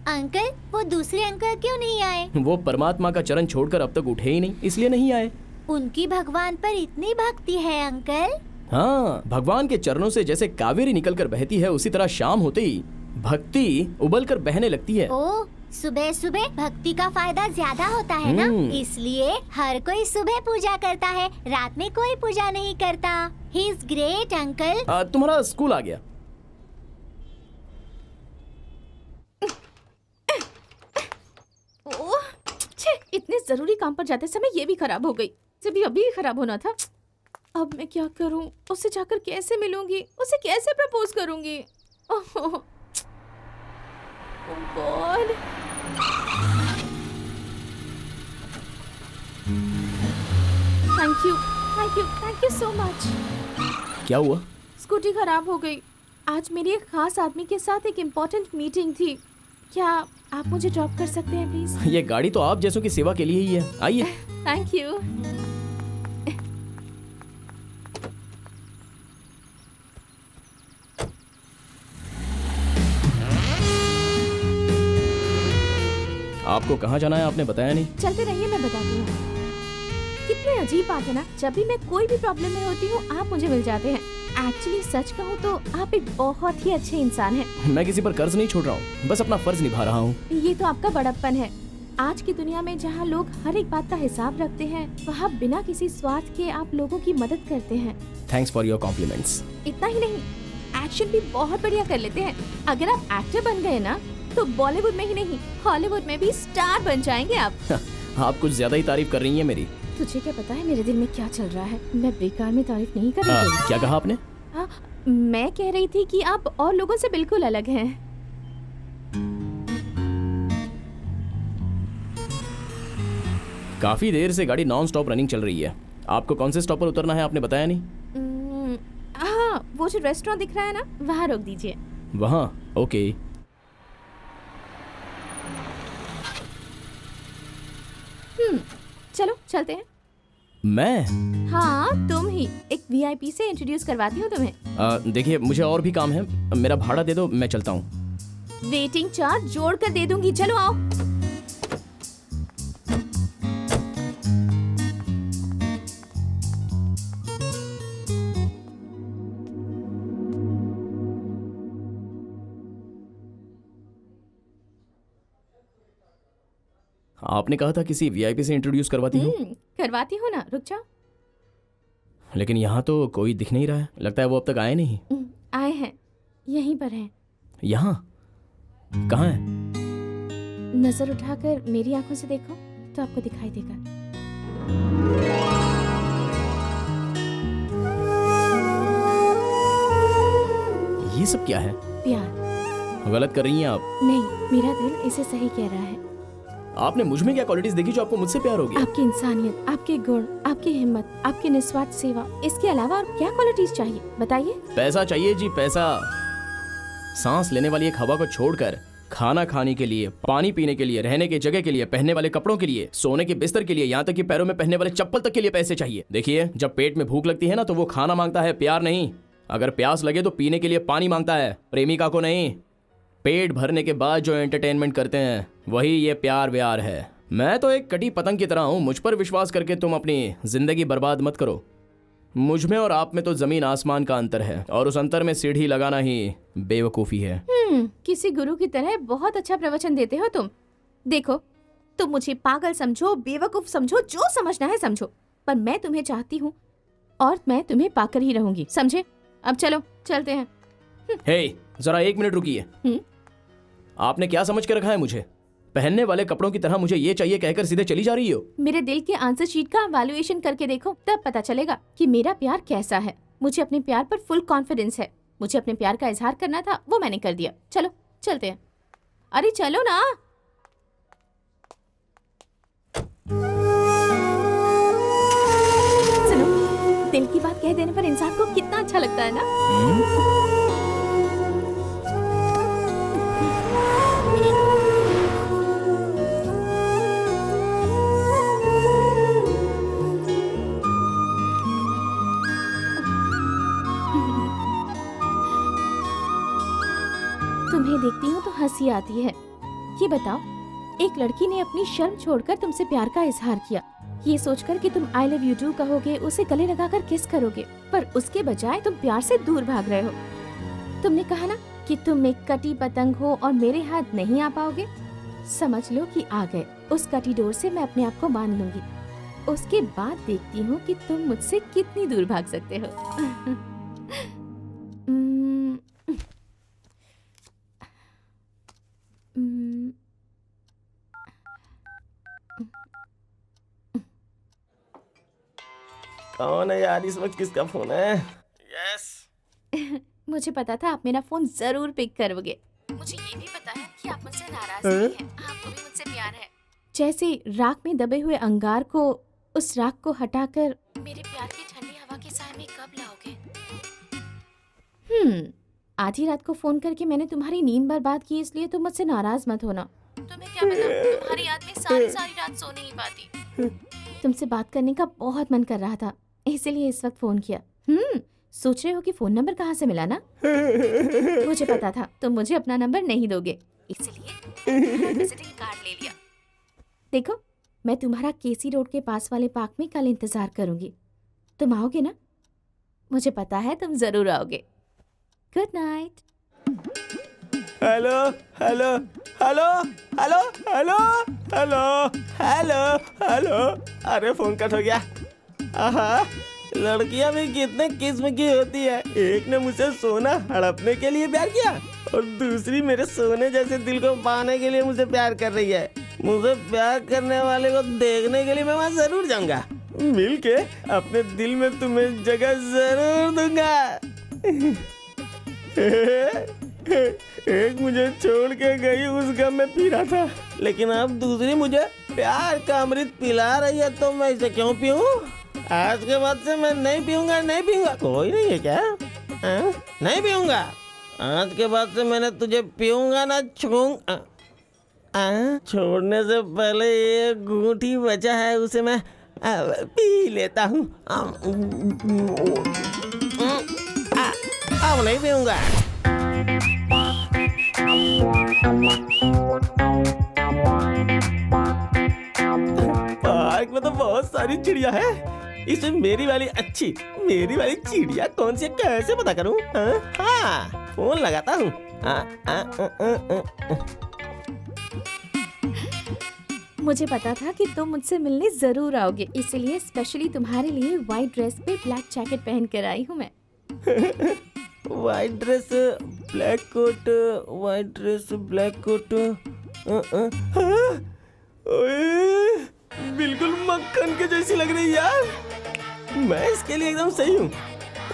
अंकल, वो दूसरे अंकल क्यों नहीं आए? वो परमात्मा का चरण छोड़कर अब तक उठे ही नहीं, इसलिए नहीं आए। उनकी भगवान पर इतनी भक्ति है अंकल? हाँ, भगवान के चरणों से जैसे कावेरी निकलकर बहती है, उसी तरह शाम होते ही भक्ति उबलकर बहने लगती है। ओ, सुबह सुबह भक्ति का फायदा ज्यादा होता है ना, इसलिए हर कोई सुबह पूजा करता है, रात में कोई पूजा नहीं करता। He is great uncle. तुम्हारा स्कूल आ गया। ओह, छे, इतने जरूरी काम पर जाते समय ये भी खराब हो गई। जब अभी ही खराब होना था। अब मैं क्या करूं? उससे जाकर कैसे मिलूंगी? उसे कैसे प्रपोज करूंगी? Oh God. Thank you so much. क्या हुआ? स्कूटी खराब हो गई। आज मेरी एक खास आदमी के साथ एक इम्पोर्टेंट मीटिंग थी। क्या आप मुझे ड्रॉप कर सकते हैं प्लीज? ये गाड़ी तो आप जैसों की सेवा के लिए ही है। आइए। Thank you. आपको कहाँ जाना है आपने बताया नहीं। चलते रहिए, मैं बताती हूँ। कितने अजीब बात है ना, जब भी मैं कोई भी प्रॉब्लम में होती हूँ आप मुझे मिल जाते हैं। एक्चुअली सच कहूँ तो आप एक बहुत ही अच्छे इंसान हैं। मैं किसी पर कर्ज नहीं छोड़ रहा हूँ, बस अपना फर्ज निभा रहा हूँ। ये तो आपका बड़प्पन है। आज की दुनिया में जहाँ लोग हर एक बात का हिसाब रखते हैं, वहाँ बिना किसी स्वार्थ के आप लोगों की मदद करते हैं। Thanks for your compliments. इतना ही नहीं, एक्शन भी बहुत बढ़िया कर लेते हैं। अगर आप एक्टर बन गए ना, तो बॉलीवुड में ही नहीं, हॉलीवुड में भी स्टार बन जाएंगे आप। आप कुछ ज्यादा ही तारीफ कर रही हैं मेरी। तुझे क्या पता है मेरे दिल में क्या चल रहा है? मैं बेकार में तारीफ नहीं कर रही थी। क्या कहा आपने? मैं कह रही थी कि आप और लोगों से बिल्कुल अलग हैं। काफी देर से गाड़ी नॉन स्टॉप रनिंग चल रही है। आपको कौन से स्टॉप पर उतरना है आपने बताया नहीं? हाँ, वो जो रेस्टोरेंट दिख रहा है ना, वहाँ रोक दीजिए। वहाँ? ओके। चलो चलते हैं। मैं? हाँ तुम ही। एक वीआईपी से इंट्रोड्यूस करवाती हूँ तुम्हें। देखिए मुझे और भी काम है, मेरा भाड़ा दे दो, मैं चलता हूँ। वेटिंग चार्ज जोड़ कर दे दूंगी, चलो आओ। आपने कहा था किसी वीआईपी से इंट्रोड्यूस करवाती हूँ। करवाती हूँ ना, रुक जाओ। लेकिन यहाँ तो कोई दिख नहीं रहा है, लगता है वो अब तक आए नहीं। आए हैं, यहीं पर हैं। यहाँ? कहाँ है? नजर उठाकर मेरी आंखों से देखो तो आपको दिखाई देगा। ये सब क्या है? प्यार। गलत कर रही हैं आप। नहीं, मेरा दिल इसे सही कह रहा है। आपने मुझ में क्या क्वालिटीज देखी जो आपको मुझसे प्यार हो गया? आपकी इंसानियत, आपके गुण, आपकी हिम्मत, आपकी निस्वार्थ सेवा। इसके अलावा और क्या क्वालिटीज चाहिए बताइए? पैसा चाहिए जी, पैसा। सांस लेने वाली एक हवा को छोड़कर खाना खाने के लिए, पानी पीने के लिए, रहने की जगह के लिए, पहनने वाले कपड़ों के लिए, सोने के बिस्तर के लिए, यहाँ तक कि पैरों में पहनने वाले चप्पल तक के लिए पैसे चाहिए। देखिए, जब पेट में भूख लगती है ना, तो वो खाना मांगता है, प्यार नहीं। अगर प्यास लगे तो पीने के लिए पानी मांगता है, प्रेमिका को नहीं। पेट भरने के बाद जो एंटरटेनमेंट करते हैं वही ये प्यार व्यार है। मैं तो एक कटी पतंग की तरह हूँ, मुझ पर विश्वास करके तुम अपनी जिंदगी बर्बाद मत करो। मुझ में और आप में तो जमीन आसमान का अंतर है, और उस अंतर में सीढ़ी लगाना ही बेवकूफ़ी है। किसी गुरु की तरह बहुत अच्छा प्रवचन देते हो तुम। देखो, तुम मुझे पागल समझो, बेवकूफ समझो, जो समझना है समझो, पर मैं तुम्हें चाहती हूँ और मैं तुम्हें पाकर ही रहूंगी, समझे? अब चलो चलते हैं। हे, जरा एक मिनट रुकिए। आपने क्या समझ के रखा है मुझे? पहनने वाले कपड़ों की तरह मुझे ये चाहिए कहकर सीधे चली जा रही हो? मेरे दिल के आंसर शीट का वैल्यूएशन करके देखो, तब पता चलेगा कि मेरा प्यार कैसा है। मुझे अपने प्यार पर फुल कॉन्फिडेंस है। मुझे अपने प्यार का इजहार करना था, वो मैंने कर दिया। चलो चलते हैं। अरे चलो ना। सुनो, दिल की बात कह देने पर इंसान को कितना अच्छा लगता है ना? तुम्हें देखती हूँ तो हंसी आती है। ये बताओ, एक लड़की ने अपनी शर्म छोड़कर तुमसे प्यार का इजहार किया, ये सोचकर कि तुम आई लव यू टू कहोगे, उसे गले लगाकर किस करोगे, पर उसके बजाय तुम प्यार से दूर भाग रहे हो। तुमने कहा ना कि तुम एक कटी पतंग हो और मेरे हाथ नहीं आ पाओगे। समझ लो कि आ गए। उस कटी डोर से मैं अपने आप को बांध लूंगी। उसके बाद देखती हूँ कि तुम मुझसे कितनी दूर भाग सकते हो। कौन है यार? इस वक्त किसका फोन है? यस। मुझे पता था आप मेरा फोन जरूर पिक करोगे। मुझे ये भी पता है कि आप मुझसे नाराज नहीं हैं। आपको भी मुझसे प्यार है। जैसे राख में दबे हुए अंगार को, उस राख को हटाकर मेरे प्यार की ठंडी हवा के साए में कब लाओगे? आधी रात को फोन करके मैंने तुम्हारी नींद बर्बाद की, इसलिए तुम मुझसे नाराज मत होना। तुम्हें क्या पता, तुम्हारी याद में सारी रात सो नहीं पाती। तुमसे बात करने का बहुत मन कर रहा था, इसलिए इस वक्त फोन किया। सोच रहे हो कि फोन नंबर कहाँ से मिला ना? मुझे पता था तुम मुझे अपना नंबर नहीं दोगे, इसलिए विजिटिंग कार्ड ले लिया। देखो, मैं तुम्हारा केसी रोड के पास वाले पार्क में कल इंतजार करूंगी। तुम आओगे ना? मुझे पता है तुम जरूर आओगे। Good night. Hello hello hello hello hello hello hello hello. अरे फोन कट हो गया। आहा, लड़कियां भी कितने किस्म की होती है। एक ने मुझसे सोना हड़पने के लिए प्यार किया और दूसरी मेरे सोने जैसे दिल को पाने के लिए मुझे प्यार कर रही है। मुझे प्यार करने वाले को देखने के लिए मैं वहाँ जरूर जाऊंगा। मिल के अपने दिल में तुम्हें जगह जरूर दूंगा। एक मुझे छोड़ के गई, उस गम में पी रहा था, लेकिन अब दूसरी मुझे प्यार का अमृत पिला रही है, तो मैं इसे क्यों पीऊं? आज के बाद से मैं नहीं पीऊंगा, नहीं पीऊंगा। कोई नहीं है क्या? नहीं पीऊंगा। आज के बाद से मैंने तुझे पीऊंगा ना छूऊंगा। छोड़ने से पहले ये घूंट ही बचा है, उसे मैं पी लेता हूँ। अब नहीं पीऊंगा। पार्क में तो बहुत सारी चिड़िया है, इसमें मेरी वाली अच्छी, मेरी वाली चिड़िया कौन सी है, कैसे पता करूं? हाँ, फोन लगाता हूँ। मुझे पता था कि तुम मुझसे मिलने जरूर आओगे, इसलिए स्पेशली तुम्हारे लिए व्हाइट ड्रेस पे ब्लैक जैकेट पहन कर आई हूँ मैं। White dress black coat, white dress black coat. बिल्कुल मक्खन के जैसी लग रही यार। मैं इसके लिए एकदम सही हूँ,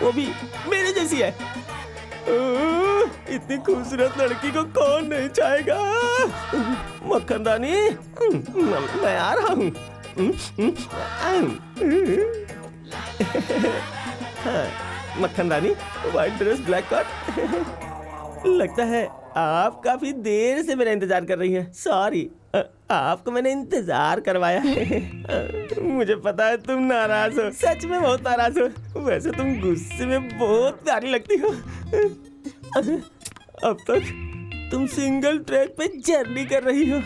वो भी मेरे जैसी है। इतनी खूबसूरत लड़की को कौन नहीं चाहेगा? मक्खन रानी, मैं आ रहा हूँ। मक्खन रानी, व्हाइट ड्रेस ब्लैक कोट। लगता है आप काफी देर से मेरा इंतजार कर रही हैं। सॉरी, आपको मैंने इंतजार करवाया है। मुझे पता है तुम नाराज हो, सच में बहुत नाराज हो। वैसे तुम गुस्से में बहुत प्यारी लगती हो। अब तक तुम सिंगल ट्रैक पे जर्नी कर रही हो।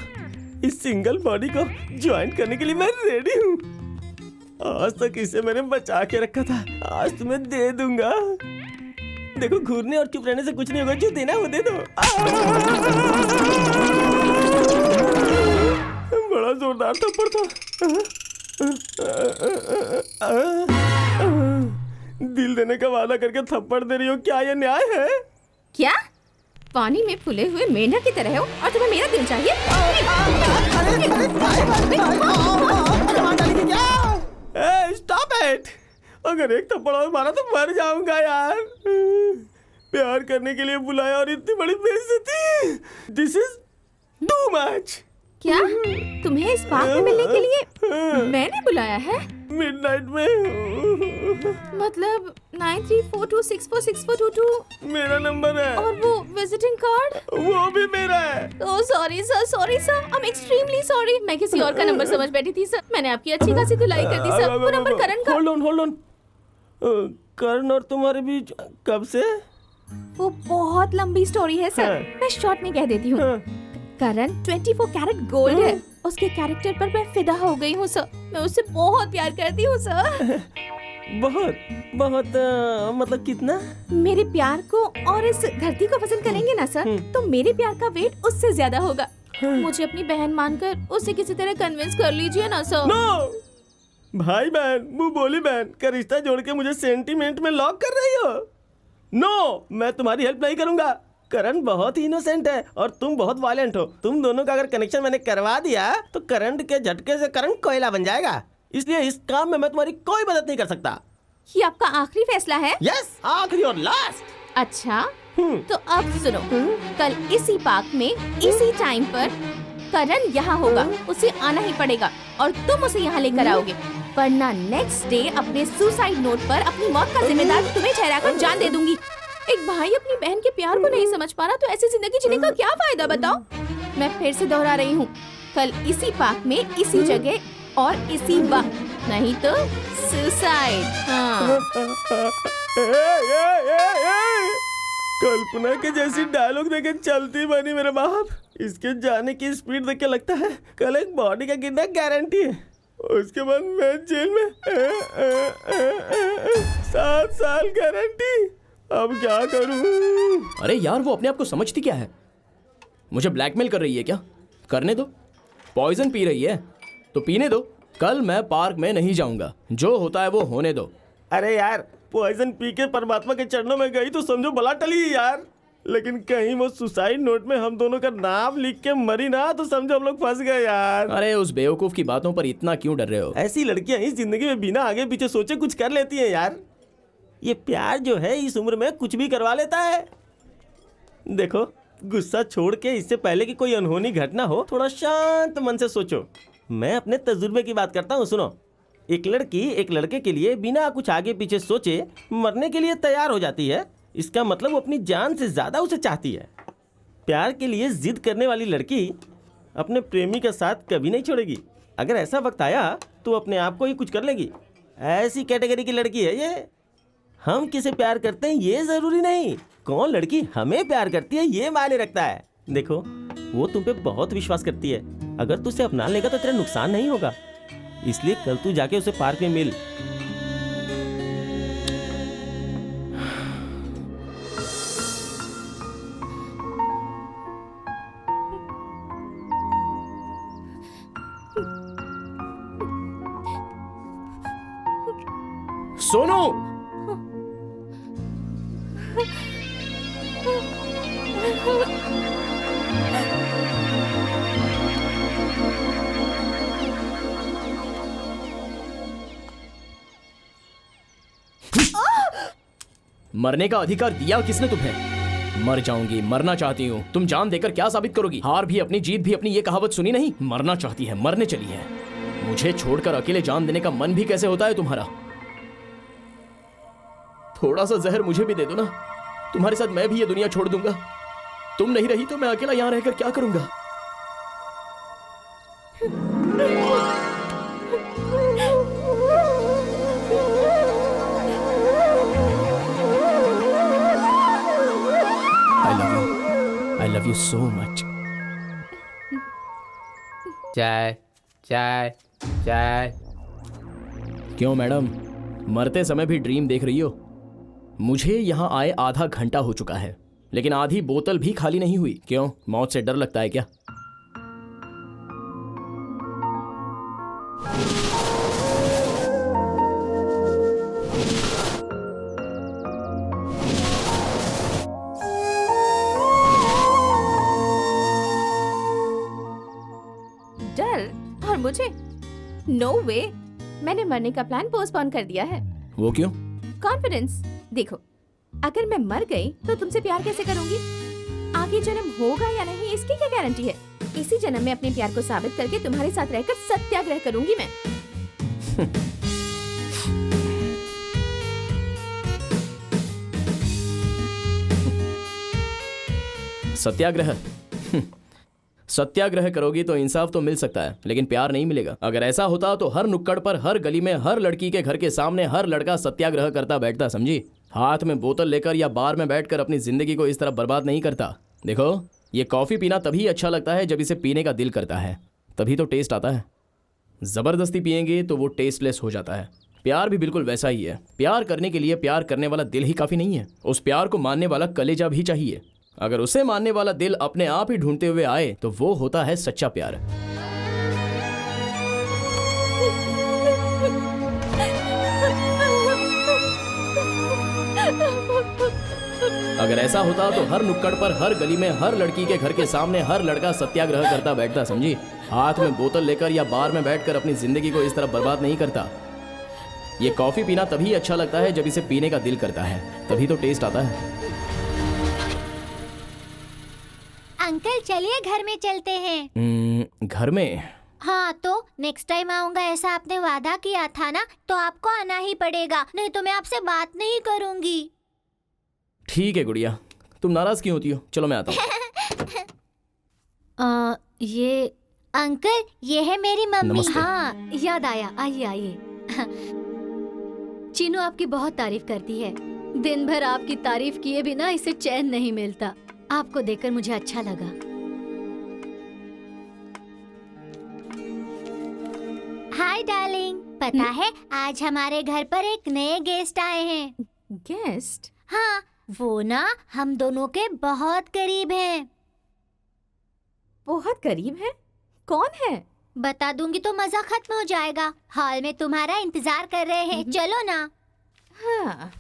इस सिंगल बॉडी को ज्वाइन करने के लिए मैं रेडी हूँ। आज तक इसे मैंने बचा के रखा था, आज तुम्हें दे दूंगा। देखो, घूरने और चुप रहने से कुछ नहीं होगा, जो देना वो दे दो। बड़ा जोरदार थप्पड़ था। दिल देने का वादा करके थप्पड़ दे रही हो, क्या ये न्याय है? क्या? पानी में फूले हुए मेंढक की तरह हो और तुम्हें मेरा दिल चाहिए? Stop it! अगर एक थप्पड़ और मारा तो मर जाऊंगा यार। प्यार करने के लिए बुलाया और इतनी बड़ी बेइज्जती। This is too much. क्या तुम्हें इस पार्क में मिलने के लिए मैंने बुलाया है? मिडनाइट में। मतलब 9342646422 मेरा नंबर है। और वो विजिटिंग कार्ड? वो भी मेरा है। Oh sorry sir, I am extremely sorry. मैं किसी और का नंबर समझ बैठी थी सर। मैंने आपकी अच्छी खासी धुलाई कर दी सर। वो नंबर करण का। Hold on. करण और तुम्हारे बीच कब से? वो बहुत लंबी स्टोरी है सर। मैं शॉर्ट में कह देती हूँ। करण 24 कैरेट गोल्ड है। उसके कैरेक्टर पर मैं फिदा हो गई हूँ सर। मैं उससे बहुत प्यार करती हूँ सर। बहुत मतलब कितना? मेरे प्यार को और इस धरती को पसंद करेंगे ना सर, तो मेरे प्यार का वेट उससे ज्यादा होगा। मुझे अपनी बहन मानकर उसे किसी तरह कन्विंस कर लीजिए ना सर। नो! भाई बहन, मुंह बोली बहन का रिश्ता जोड़ के मुझे सेंटीमेंट में लॉक कर रही हो? नो, मैं तुम्हारी हेल्प नहीं करूंगा। करण बहुत ही इनोसेंट है और तुम बहुत वायलेंट हो। तुम दोनों का अगर कनेक्शन मैंने करवा दिया तो करंट के झटके से करण कोयला बन जाएगा। इसलिए इस काम में मैं तुम्हारी कोई मदद नहीं कर सकता। ये आपका आखिरी फैसला है? यस, आखिरी और लास्ट। अच्छा, तो अब सुनो। कल इसी पार्क में इसी टाइम पर करण यहाँ होगा। उसे आना ही पड़ेगा और तुम उसे यहाँ लेकर आओगे, वरना नेक्स्ट डे अपने सुसाइड नोट पर अपनी मौत का जिम्मेदार तुम्हें ठहराकर जान दे दूंगी। एक भाई अपनी बहन के प्यार को नहीं समझ पा रहा तो ऐसी जिंदगी जीने का क्या फायदा बताओ? मैं फिर से दोहरा रही हूँ, कल इसी पार्क में इसी जगह और इसी वक्त, नहीं तो सुसाइड। हाँ। कल्पना के जैसी डायलॉग देके चलती बनी मेरे बाप। इसके जाने की स्पीड देख के लगता है कल एक बॉडी का गिरना गारंटी है। उसके बाद मैं जेल में 7 साल गारंटी। अब क्या करूं? अरे यार, वो अपने आप को समझती क्या है? मुझे ब्लैकमेल कर रही है क्या? करने दो। पॉइजन पी रही है तो पीने दो। कल मैं पार्क में नहीं जाऊंगा, जो होता है वो होने दो। अरे यार, पॉइजन पी के परमात्मा के चरणों में गई तो समझो भला टली यार। लेकिन कहीं वो सुसाइड नोट में हम दोनों का नाम लिख के मरी ना तो समझो हम लोग फंस गए यार। अरे उस बेवकूफ की बातों पर इतना क्यों डर रहे हो? ऐसी लड़कियां ही जिंदगी में बिना आगे पीछे सोचे कुछ कर लेती हैं यार। ये प्यार जो है इस उम्र में कुछ भी करवा लेता है। देखो, गुस्सा छोड़ के इससे पहले कि कोई अनहोनी घटना हो थोड़ा शांत मन से सोचो। मैं अपने तजुर्बे की बात करता हूँ, सुनो। एक लड़की एक लड़के के लिए बिना कुछ आगे पीछे सोचे मरने के लिए तैयार हो जाती है। इसका मतलब वो अपनी जान से ज्यादा उसे चाहती है। प्यार के लिए जिद करने वाली लड़की अपने प्रेमी का साथ कभी नहीं छोड़ेगी। अगर ऐसा वक्त आया तो अपने आप को ही कुछ कर लेगी। ऐसी कैटेगरी की लड़की है ये। हम किसे प्यार करते हैं ये जरूरी नहीं, कौन लड़की हमें प्यार करती है ये मायने रखता है। देखो, वो तुम पे बहुत विश्वास करती है। अगर तू उसे अपना लेगा तो तेरा नुकसान नहीं होगा। इसलिए कल तू जाके उसे पार्क में मिल। सोनू, मरने का अधिकार दिया किसने तुम्हें? मर जाऊंगी, मरना चाहती हूँ। तुम जान देकर क्या साबित करोगी? हार भी अपनी, जीत भी अपनी, ये कहावत सुनी नहीं? मरना चाहती है, मरने चली है। मुझे छोड़कर अकेले जान देने का मन भी कैसे होता है तुम्हारा? थोड़ा सा जहर मुझे भी दे दो ना, तुम्हारे साथ मैं भी ये दुनिया छोड़ दूंगा। तुम नहीं रही तो मैं अकेला यहां रहकर क्या करूंगा? I love you so much. चाय चाय चाय। क्यों मैडम, मरते समय भी ड्रीम देख रही हो? मुझे यहाँ आए आधा घंटा हो चुका है, लेकिन आधी बोतल भी खाली नहीं हुई। क्यों, मौत से डर लगता है क्या? डर? और मुझे? नो वे, मैंने मरने का प्लान पोस्टपोन कर दिया है। वो क्यों? कॉन्फिडेंस। देखो, अगर मैं मर गई तो तुमसे प्यार कैसे करूंगी? आगे जन्म होगा या नहीं इसकी क्या गारंटी है? इसी जन्म में अपने प्यार को साबित करके तुम्हारे साथ रहकर सत्याग्रह करूंगी मैं। सत्याग्रह? सत्याग्रह करोगी तो इंसाफ तो मिल सकता है, लेकिन प्यार नहीं मिलेगा। अगर ऐसा होता तो हर नुक्कड़ पर, हर गली में, हर लड़की के घर के सामने हर लड़का सत्याग्रह करता बैठता, समझी? हाथ में बोतल लेकर या बार में बैठकर अपनी जिंदगी को इस तरह बर्बाद नहीं करता। देखो, ये कॉफी पीना तभी अच्छा लगता है जब इसे पीने का दिल करता है, तभी तो टेस्ट आता है। जबरदस्ती पिएंगे तो वो टेस्टलेस हो जाता है। प्यार भी बिल्कुल वैसा ही है। प्यार करने के लिए प्यार करने वाला दिल ही काफी नहीं है, उस प्यार को मानने वाला कलेजा भी चाहिए। अगर उसे मानने वाला दिल अपने आप ही ढूंढते हुए आए तो वो होता है सच्चा प्यार। अगर ऐसा होता तो हर नुक्कड़ पर, हर गली में, हर लड़की के घर के सामने हर लड़का सत्याग्रह करता बैठता, समझी? हाथ में बोतल लेकर या बार में बैठकर अपनी जिंदगी को इस तरह बर्बाद नहीं करता। ये कॉफी पीना तभी अच्छा लगता है जब इसे पीने का दिल करता है, तभी तो टेस्ट आता है। अंकल चलिए घर में चलते हैं। घर में? हाँ तो नेक्स्ट टाइम आऊंगा ऐसा आपने वादा किया था ना, तो आपको आना ही पड़ेगा, नहीं तो मैं आपसे बात नहीं करूंगी। ठीक है गुड़िया, तुम नाराज क्यों होती हो? चलो मैं आता हूँ। ये अंकल, ये है मेरी मम्मी। नमस्ते। हाँ, याद आया, आइए आइए। चीनू आपकी बहुत तारीफ करती है। दिन भर आपकी तारीफ किए बिना इसे चैन नहीं मिलता। आपको देखकर मुझे अच्छा लगा। हाय डार्लिंग, पता है आज हमारे घर पर एक नए गेस्ट आए हैं। गेस्ट? हाँ, वो ना हम दोनों के बहुत करीब हैं। बहुत करीब है। कौन है? बता दूंगी तो मजा खत्म हो जाएगा। हॉल में तुम्हारा इंतजार कर रहे हैं, चलो ना। हाँ।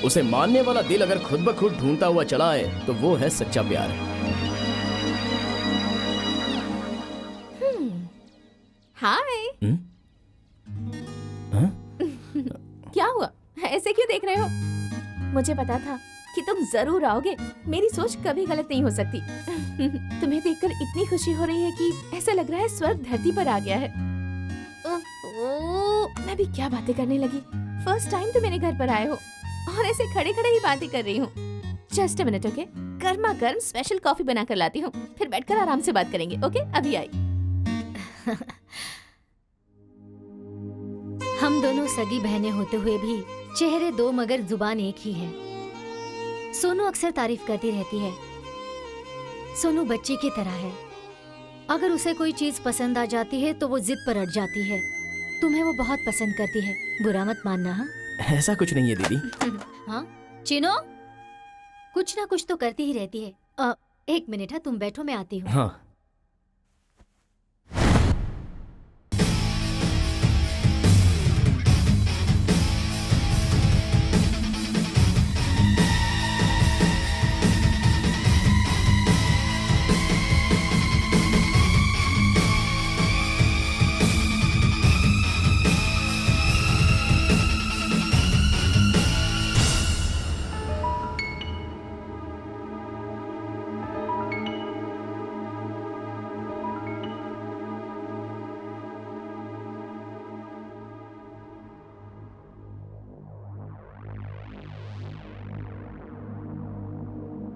उसे मानने वाला दिल अगर खुद ब खुद ढूंढता हुआ चला आए तो वो है सच्चा प्यार। हाय। हाँ? क्या हुआ? ऐसे क्यों देख रहे हो? मुझे पता था कि तुम जरूर आओगे। मेरी सोच कभी गलत नहीं हो सकती। तुम्हें देखकर इतनी खुशी हो रही है कि ऐसा लग रहा है स्वर्ग धरती पर आ गया है। ओह, मैं भी क्या बातें करने लगी। फर्स्ट टाइम तुम मेरे घर पर आए हो और ऐसे खड़े खड़े ही बातें कर रही हूँ। Just a minute, okay? गर्मा गर्म स्पेशल कॉफी बना कर लाती हूँ, फिर बैठकर आराम से बात करेंगे। ओके, अभी आई। हम दोनों सगी बहनें होते हुए भी चेहरे दो मगर जुबान एक ही है। सोनू अक्सर तारीफ करती रहती है। सोनू बच्ची की तरह है। अगर उसे कोई चीज पसंद आ जाती है तो वो जिद पर अड़ जाती है। तुम्हें वो बहुत पसंद करती है, बुरा मत मानना। हाँ, ऐसा कुछ नहीं है दीदी। हाँ चिनो, कुछ ना कुछ तो करती ही रहती है। एक मिनट है, तुम बैठो, मैं आती हूँ। हाँ।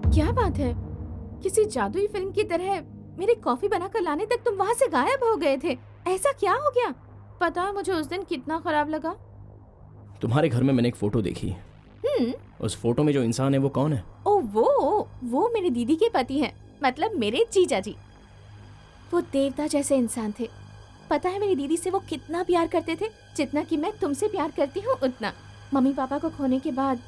क्या बात है? किसी जादुई फिल्म की तरह मेरे कॉफी बनाकर लाने तक तुम वहाँ से गायब हो गए थे। ऐसा क्या हो गया? पता है मुझे उस दिन कितना खराब लगा। तुम्हारे घर में मैंने एक फोटो देखी। उस फोटो में जो इंसान है वो कौन है? ओ वो मेरे दीदी के पति हैं, मतलब मेरे जीजा जी। वो देवता जैसे इंसान थे। पता है मेरी दीदी से वो कितना प्यार करते थे, जितना कि मैं तुमसे प्यार करती हूँ उतना। मम्मी पापा को खोने के बाद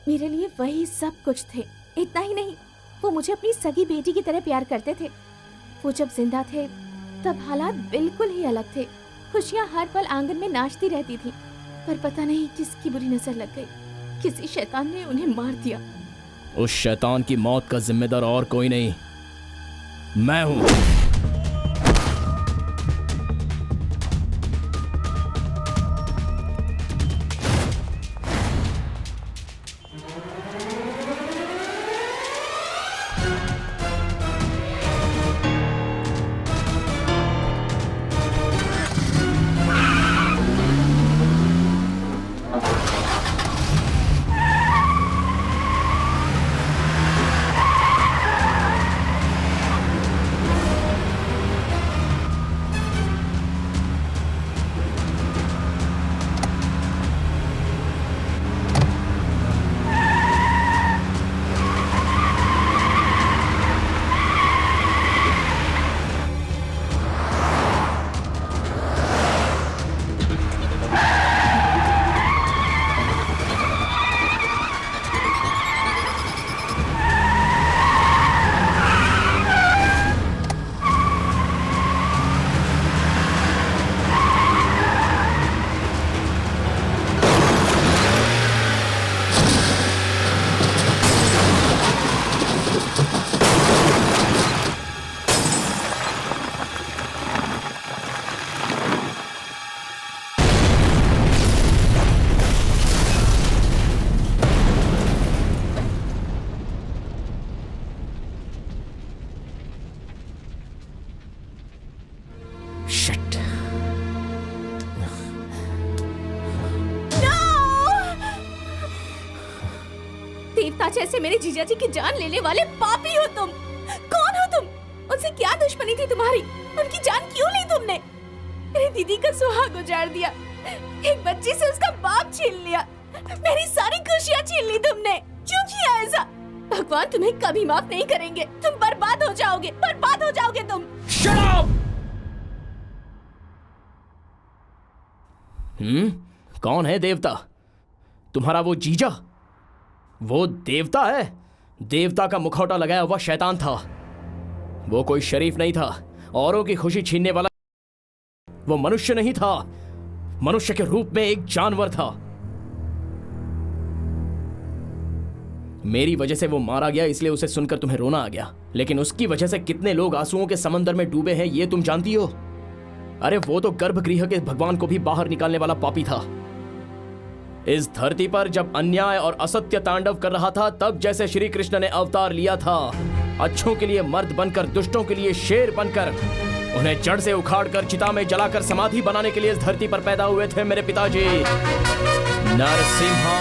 मेरे लिए वही सब कुछ थे। इतना ही नहीं, वो मुझे अपनी सगी बेटी की तरह प्यार करते थे। वो जब जिंदा थे तब हालात बिल्कुल ही अलग थे। खुशियाँ हर पल आंगन में नाचती रहती थी, पर पता नहीं किसकी बुरी नजर लग गई। किसी शैतान ने उन्हें मार दिया। उस शैतान की मौत का जिम्मेदार और कोई नहीं, मैं हूँ। देवता जैसे मेरे जीजा जी की जान लेने वाले पापी हो तुम। कौन हो तुम? उनसे क्या दुश्मनी थी तुम्हारी? उनकी जान क्यों ली तुमने? मेरी दीदी का सुहाग उजाड़ दिया, एक बच्ची से उसका बाप छीन लिया, मेरी सारी खुशियाँ छीन ली तुमने। क्यों किया ऐसा? भगवान तुम्हें कभी माफ नहीं करेंगे। तुम बर्बाद हो जाओगे, बर्बाद हो जाओगे तुम। Shut up! कौन है देवता? तुम्हारा वो जीजा? वो देवता है, देवता का मुखौटा लगाया हुआ शैतान था। वो कोई शरीफ नहीं था, औरों की खुशी छीनने वाला। वो मनुष्य नहीं था, मनुष्य के रूप में एक जानवर था। मेरी वजह से वो मारा गया, इसलिए उसे सुनकर तुम्हें रोना आ गया, लेकिन उसकी वजह से कितने लोग आंसुओं के समंदर में डूबे हैं ये तुम जानती हो? अरे वो तो गर्भगृह के भगवान को भी बाहर निकालने वाला पापी था। इस धरती पर जब अन्याय और असत्य तांडव कर रहा था, तब जैसे श्री कृष्ण ने अवतार लिया था, अच्छों के लिए मर्द बनकर, दुष्टों के लिए शेर बनकर, उन्हें जड़ से उखाड़कर चिता में जलाकर समाधि बनाने के लिए इस धरती पर पैदा हुए थे मेरे पिताजी नरसिम्हा।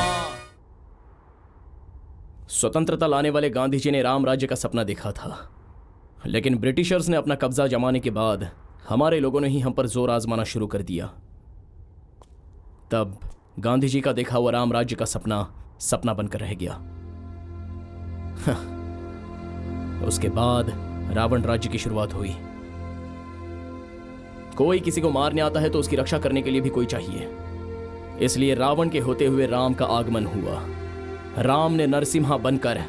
स्वतंत्रता लाने वाले गांधी जी ने राम राज्य का सपना देखा था, लेकिन ब्रिटिशर्स ने अपना कब्जा जमाने के बाद हमारे लोगों ने ही हम पर जोर आजमाना शुरू कर दिया। तब गांधी जी का देखा हुआ राम राज्य का सपना सपना बनकर रह गया। उसके बाद रावण राज्य की शुरुआत हुई। कोई किसी को मारने आता है तो उसकी रक्षा करने के लिए भी कोई चाहिए, इसलिए रावण के होते हुए राम का आगमन हुआ। राम ने नरसिम्हा बनकर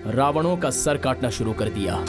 रावणों का सर काटना शुरू कर दिया।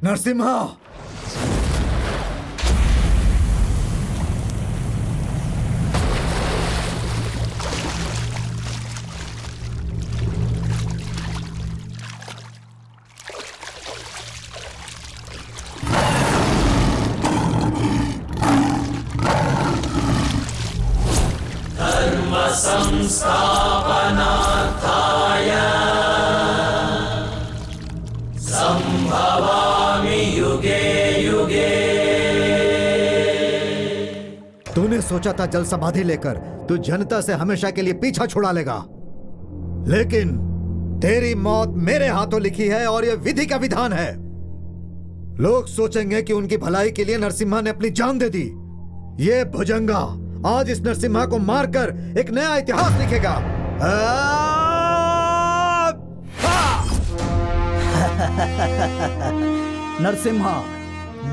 नरसिम्हा, तूने सोचा था जल समाधि लेकर तू जनता से हमेशा के लिए पीछा छुड़ा लेगा, लेकिन तेरी मौत मेरे हाथों लिखी है और यह विधि का विधान है। लोग सोचेंगे कि उनकी भलाई के लिए नरसिम्हा ने अपनी जान दे दी। ये भुजंगा आज इस नरसिम्हा को मारकर एक नया इतिहास लिखेगा। नरसिम्हा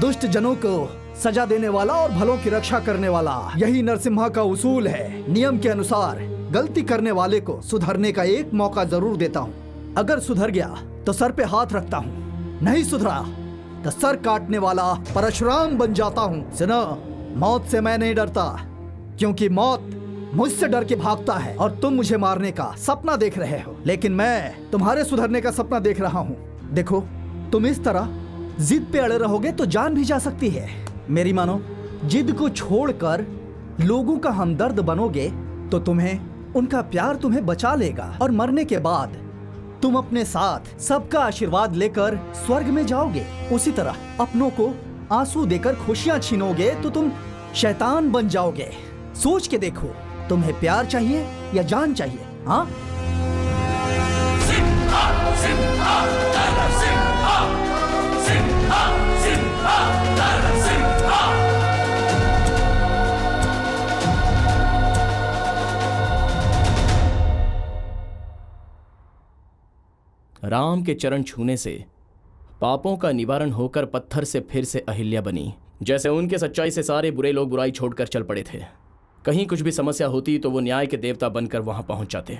दुष्ट जनों को सजा देने वाला और भलों की रक्षा करने वाला, यही नरसिम्हा का उसूल है। नियम के अनुसार गलती करने वाले को सुधरने का एक मौका जरूर देता हूँ। अगर सुधर गया तो सर पे हाथ रखता हूँ, नहीं सुधरा तो सर काटने वाला परशुराम बन जाता हूँ। सुनो, मौत से मैं नहीं डरता, क्योंकि मौत मुझसे डर के भागता है और तुम मुझे मारने का सपना देख रहे हो, लेकिन मैं तुम्हारे सुधरने का सपना देख रहा हूँ। देखो, तुम इस तरह जिद पे अड़े रहोगे तो जान भी जा सकती है। मेरी मानो, जिद को छोड़कर लोगों का हमदर्द बनोगे तो उनका प्यार तुम्हें बचा लेगा और मरने के बाद तुम अपने साथ सबका आशीर्वाद लेकर स्वर्ग में जाओगे। उसी तरह अपनों को आंसू देकर खुशियां छीनोगे तो तुम शैतान बन जाओगे। सोच के देखो, तुम्हें प्यार चाहिए या जान चाहिए? हाँ, राम के चरण छूने से पापों का निवारण होकर पत्थर से फिर से अहिल्या बनी। जैसे उनके सच्चाई से सारे बुरे लोग बुराई छोड़कर चल पड़े थे। कहीं कुछ भी समस्या होती तो वो न्याय के देवता बनकर वहां पहुंच जाते।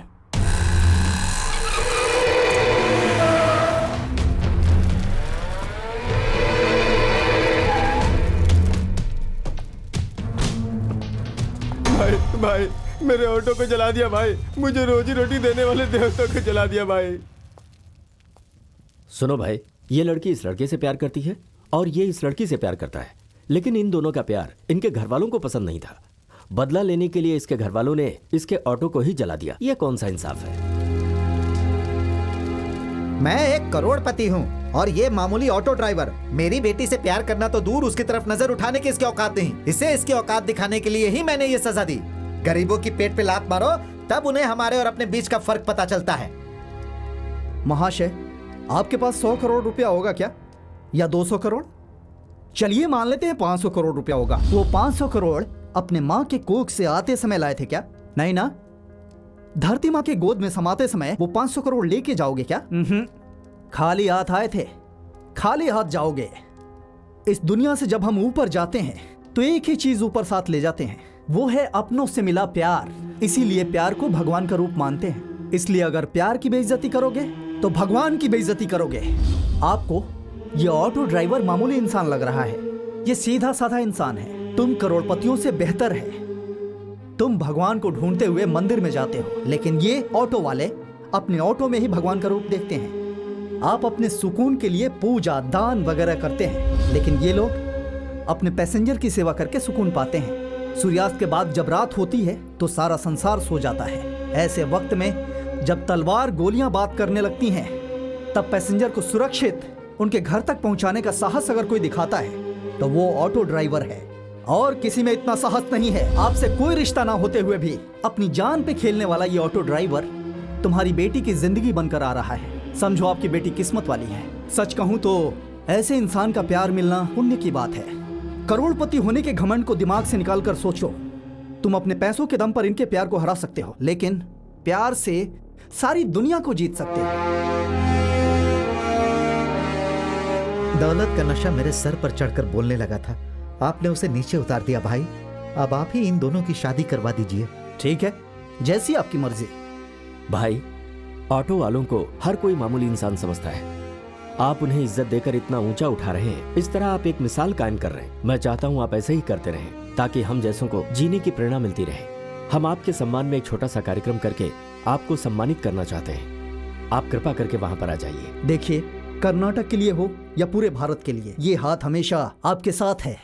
भाई भाई, मेरे ऑटो को जला दिया भाई। मुझे रोजी रोटी देने वाले देवता को जला दिया भाई। सुनो भाई, ये लड़की इस लड़के से प्यार करती है और ये इस लड़की से प्यार करता है, लेकिन इन दोनों का प्यार इनके घर वालों को पसंद नहीं था। बदला लेने के लिए इसके घर वालों ने इसके ऑटो को ही जला दिया। ये कौन सा इंसाफ है? मैं एक करोड़पति हूँ और ये मामूली ऑटो ड्राइवर। मेरी बेटी से प्यार करना तो दूर, उसकी तरफ नजर उठाने की इसकी औकात नहीं। इसे इसकी औकात दिखाने के लिए ही मैंने ये सजा दी। गरीबों की पेट पे लात मारो, तब उन्हें हमारे और अपने बीच का फर्क पता चलता है। महाशय, आपके पास 100 करोड़ रुपया होगा क्या, या 200 करोड़? चलिए मान लेते हैं 500 करोड़ रुपया होगा। वो 500 करोड़ अपने माँ के कोख से आते समय लाए थे क्या? नहीं ना। धरती माँ के गोद में समाते समय वो 500 करोड़ लेके जाओगे क्या? खाली हाथ आए थे, खाली हाथ जाओगे। इस दुनिया से जब हम ऊपर जाते हैं तो एक ही चीज ऊपर साथ ले जाते हैं, वो है अपनों से मिला प्यार। इसीलिए प्यार को भगवान का रूप मानते हैं। इसलिए अगर प्यार की बेइज्जती करोगे तो भगवान की बेइज्जती करोगे। आपको ये ऑटो ड्राइवर मामूली इंसान लग रहा है, ये सीधा साधा इंसान है। तुम करोड़पतियों से बेहतर है। तुम भगवान को ढूंढते हुए मंदिर में जाते हो, लेकिन ये ऑटो वाले अपने ऑटो में ही भगवान का रूप देखते हैं। आप अपने सुकून के लिए पूजा दान वगैरह करते हैं, लेकिन ये लोग अपने पैसेंजर की सेवा करके सुकून पाते हैं। सूर्यास्त के बाद जब रात होती है तो सारा संसार सो जाता है। ऐसे वक्त में जब तलवार गोलियां बात करने लगती हैं, तब पैसेंजर को सुरक्षित उनके घर तक पहुंचाने का साहस अगर कोई दिखाता है तो वो ऑटो ड्राइवर है। और किसी में इतना साहस नहीं है। आपसे कोई रिश्ता ना होते हुए भी अपनी जान पे खेलने वाला ये ऑटो ड्राइवर तुम्हारी बेटी की जिंदगी बनकर आ रहा है। समझो आपकी बेटी किस्मत वाली है। सच कहूं तो ऐसे इंसान का प्यार मिलना पुण्य की बात है। करोड़पति होने के घमंड को दिमाग से निकाल कर सोचो। तुम अपने पैसों के दम पर इनके प्यार को हरा सकते हो, लेकिन प्यार से सारी दुनिया को जीत सकते हो। दौलत का नशा मेरे सर पर चढ़कर बोलने लगा था, आपने उसे नीचे उतार दिया भाई। अब आप ही इन दोनों की शादी करवा दीजिए। ठीक है, जैसी आपकी मर्जी। भाई, ऑटो वालों को हर कोई मामूली इंसान समझता है। आप उन्हें इज्जत देकर इतना ऊंचा उठा रहे हैं, इस तरह आप एक मिसाल कायम कर रहे हैं। मैं चाहता हूं आप ऐसे ही करते रहें, ताकि हम जैसों को जीने की प्रेरणा मिलती रहे। हम आपके सम्मान में एक छोटा सा कार्यक्रम करके आपको सम्मानित करना चाहते हैं। आप कृपा करके वहां पर आ जाइए। देखिए, कर्नाटक के लिए हो या पूरे भारत के लिए, ये हाथ हमेशा आपके साथ है।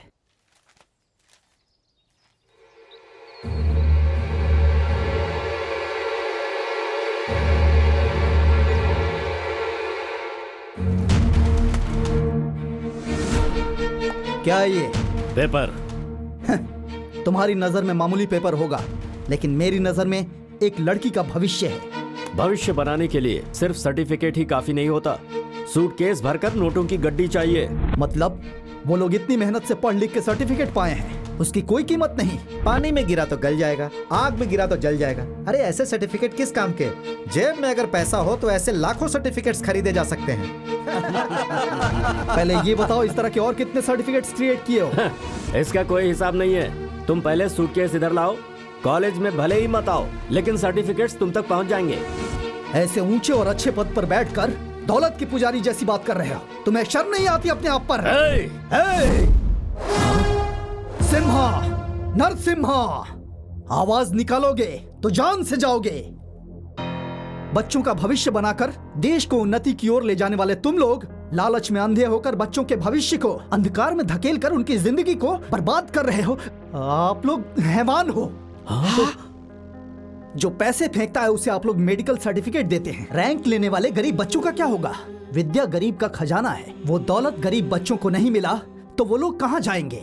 क्या है ये? पेपर। तुम्हारी नजर में मामूली पेपर होगा, लेकिन मेरी नजर में एक लड़की का भविष्य है। भविष्य बनाने के लिए सिर्फ सर्टिफिकेट ही काफी नहीं होता, सूटकेस भरकर नोटों की गड्डी चाहिए। मतलब वो लोग इतनी मेहनत से पढ़ लिख के सर्टिफिकेट पाए हैं, उसकी कोई कीमत नहीं। पानी में गिरा तो गल जाएगा, आग में गिरा तो जल जाएगा। अरे ऐसे सर्टिफिकेट किस काम के? जेब में अगर पैसा हो तो ऐसे लाखों सर्टिफिकेट्स खरीदे जा सकते हैं। पहले ये बताओ, इस तरह के और कितने सर्टिफिकेट्स क्रिएट किए हो? इसका कोई हिसाब नहीं है। तुम पहले सूटकेस इधर लाओ। कॉलेज में भले ही मत आओ, लेकिन सर्टिफिकेट्स तुम तक पहुंच जाएंगे। ऐसे ऊंचे और अच्छे पद पर बैठकर दौलत की पुजारी जैसी बात कर रहे हो। तुम्हें शर्म नहीं आती अपने आप पर? सिम्हा, नरसिम्हा, आवाज निकालोगे तो जान से जाओगे। बच्चों का भविष्य बनाकर देश को उन्नति की ओर ले जाने वाले तुम लोग लालच में अंधे होकर बच्चों के भविष्य को अंधकार में धकेल कर उनकी जिंदगी को बर्बाद कर रहे हो। आप लोग हैवान हो। जो पैसे फेंकता है उसे आप लोग मेडिकल सर्टिफिकेट देते हैं। रैंक लेने वाले गरीब बच्चों का क्या होगा? विद्या गरीब का खजाना है। वो दौलत गरीब बच्चों को नहीं मिला तो वो लोग कहां जाएंगे?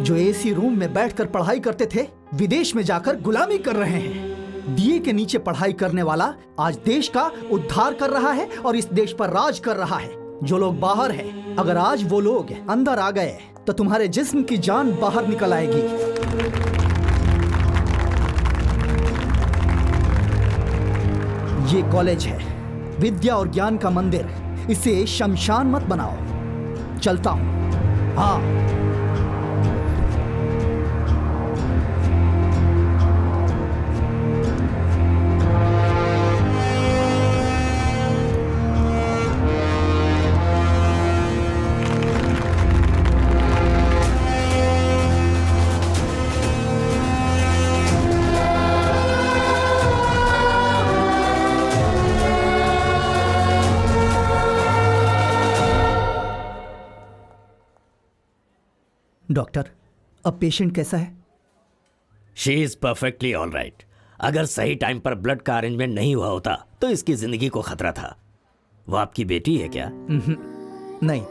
जो एसी रूम में बैठकर पढ़ाई करते थे, विदेश में जाकर गुलामी कर रहे हैं। दिए के नीचे पढ़ाई करने वाला आज देश का उद्धार कर रहा है और इस देश पर राज कर रहा है। जो लोग बाहर हैं, अगर आज वो लोग अंदर आ गए तो तुम्हारे जिस्म की जान बाहर निकल आएगी। ये कॉलेज है, विद्या और ज्ञान का मंदिर। इसे शमशान मत बनाओ। चलता हूं। हाँ, डॉक्टर, अब पेशेंट कैसा है? She is perfectly all right. अगर सही टाइम पर ब्लड का अरेंजमेंट नहीं हुआ होता तो इसकी जिंदगी को खतरा था। वो आपकी बेटी है क्या? नहीं,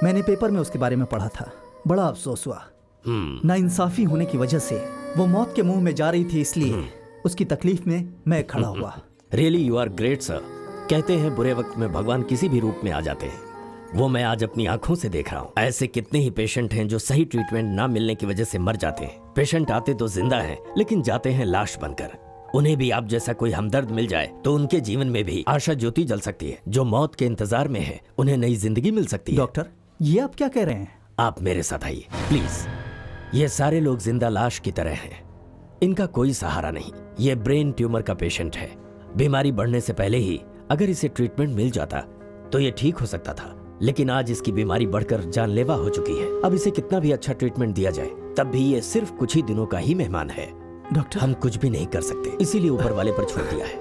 मैंने पेपर में उसके बारे में पढ़ा था। बड़ा अफसोस हुआ। नाइंसाफी होने की वजह से वो मौत के मुंह में जा रही थी, इसलिए उसकी तकलीफ में मैं खड़ा हुआ। Really you are great sir. कहते हैं बुरे वक्त में भगवान किसी भी रूप में आ जाते हैं। वो मैं आज अपनी आंखों से देख रहा हूँ। ऐसे कितने ही पेशेंट हैं जो सही ट्रीटमेंट ना मिलने की वजह से मर जाते हैं। पेशेंट आते तो जिंदा हैं, लेकिन जाते हैं लाश बनकर। उन्हें भी आप जैसा कोई हमदर्द मिल जाए तो उनके जीवन में भी आशा ज्योति जल सकती है। जो मौत के इंतजार में है उन्हें नई जिंदगी मिल सकती है। डॉक्टर, ये आप क्या कह रहे हैं? आप मेरे साथ आइए प्लीज। ये सारे लोग जिंदा लाश की तरह हैं। इनका कोई सहारा नहीं। ये ब्रेन ट्यूमर का पेशेंट है। बीमारी बढ़ने से पहले ही अगर इसे ट्रीटमेंट मिल जाता तो ये ठीक हो सकता था, लेकिन आज इसकी बीमारी बढ़कर जानलेवा हो चुकी है। अब इसे कितना भी अच्छा ट्रीटमेंट दिया जाए तब भी ये सिर्फ कुछ ही दिनों का ही मेहमान है। डॉक्टर, हम कुछ भी नहीं कर सकते, इसीलिए ऊपर वाले पर छोड़ दिया है।